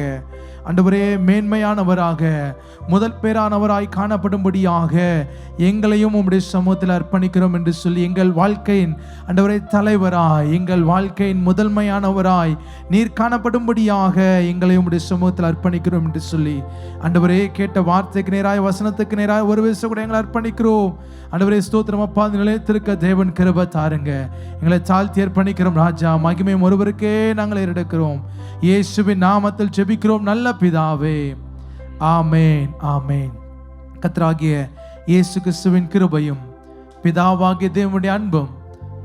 [SPEAKER 3] ஆண்டவரே மேன்மையானவராக, முதல் பேரானவராய் காணப்படும்படியாக எங்களையும் உம்முடைய சமூகத்தில் அர்ப்பணிக்கிறோம் என்று சொல்லி, எங்கள் வாழ்க்கையின் ஆண்டவரே தலைவராய், எங்கள் வாழ்க்கையின் முதன்மையானவராய் நீர் காணப்படும்படியாக எங்களை உம்முடைய சமூகத்தில் அர்ப்பணிக்கிறோம் என்று சொல்லி, ஆண்டவரே கேட்ட வார்த்தைக்கு நேராய், வசனத்துக்கு நேராய் ஒரு விஷயம் கூட எங்களை அர்ப்பணிக்கிறோம். ஆண்டவரே ஸ்தோத்திரம் அப்பா. நிலைத்திருக்க தேவன் கிருபை தாருங்க. எங்களை தாழ்த்தி அர்ப்பணிக்கிறோம் ராஜா. மகிமையும் ஒருவருக்கே நாங்கள் எடுக்கிறோம். இயேசுவின் நாமத்தில் ஜெபிக்கிறோம் நல்ல பிதாவே, ஆமேன் ஆமேன். கர்த்தராகிய இயேசு கிறிஸ்துவின் கிருபையும், பிதாவாகிய தேவனுடைய அன்பும்,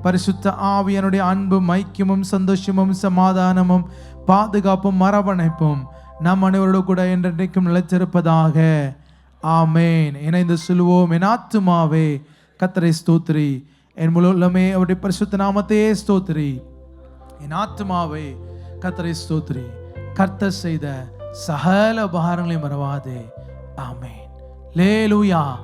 [SPEAKER 3] பரிசுத்த ஆவியானுடைய அன்பும், ஐக்கியமும், சந்தோஷமும், சமாதானமும், பாதுகாப்பும், அரவணைப்பும் நம் அனைவரோடு கூட என்றென்றைக்கும் நிலைத்திருப்பதாக. ஆமேன். இணைந்து சொல்லுவோம். என் ஆத்துமாவே கர்த்தரை ஸ்தோத்திரி, என் முழு உள்ளமே அவருடைய பரிசுத்த நாமத்தையே ஸ்தோத்திரி. என் ஆத்துமாவே கர்த்தரை ஸ்தோத்திரி, கர்த்தர் செய்த சகல உபகாரங்களையும் மறவாதே. ஆமேன். லேலூயா.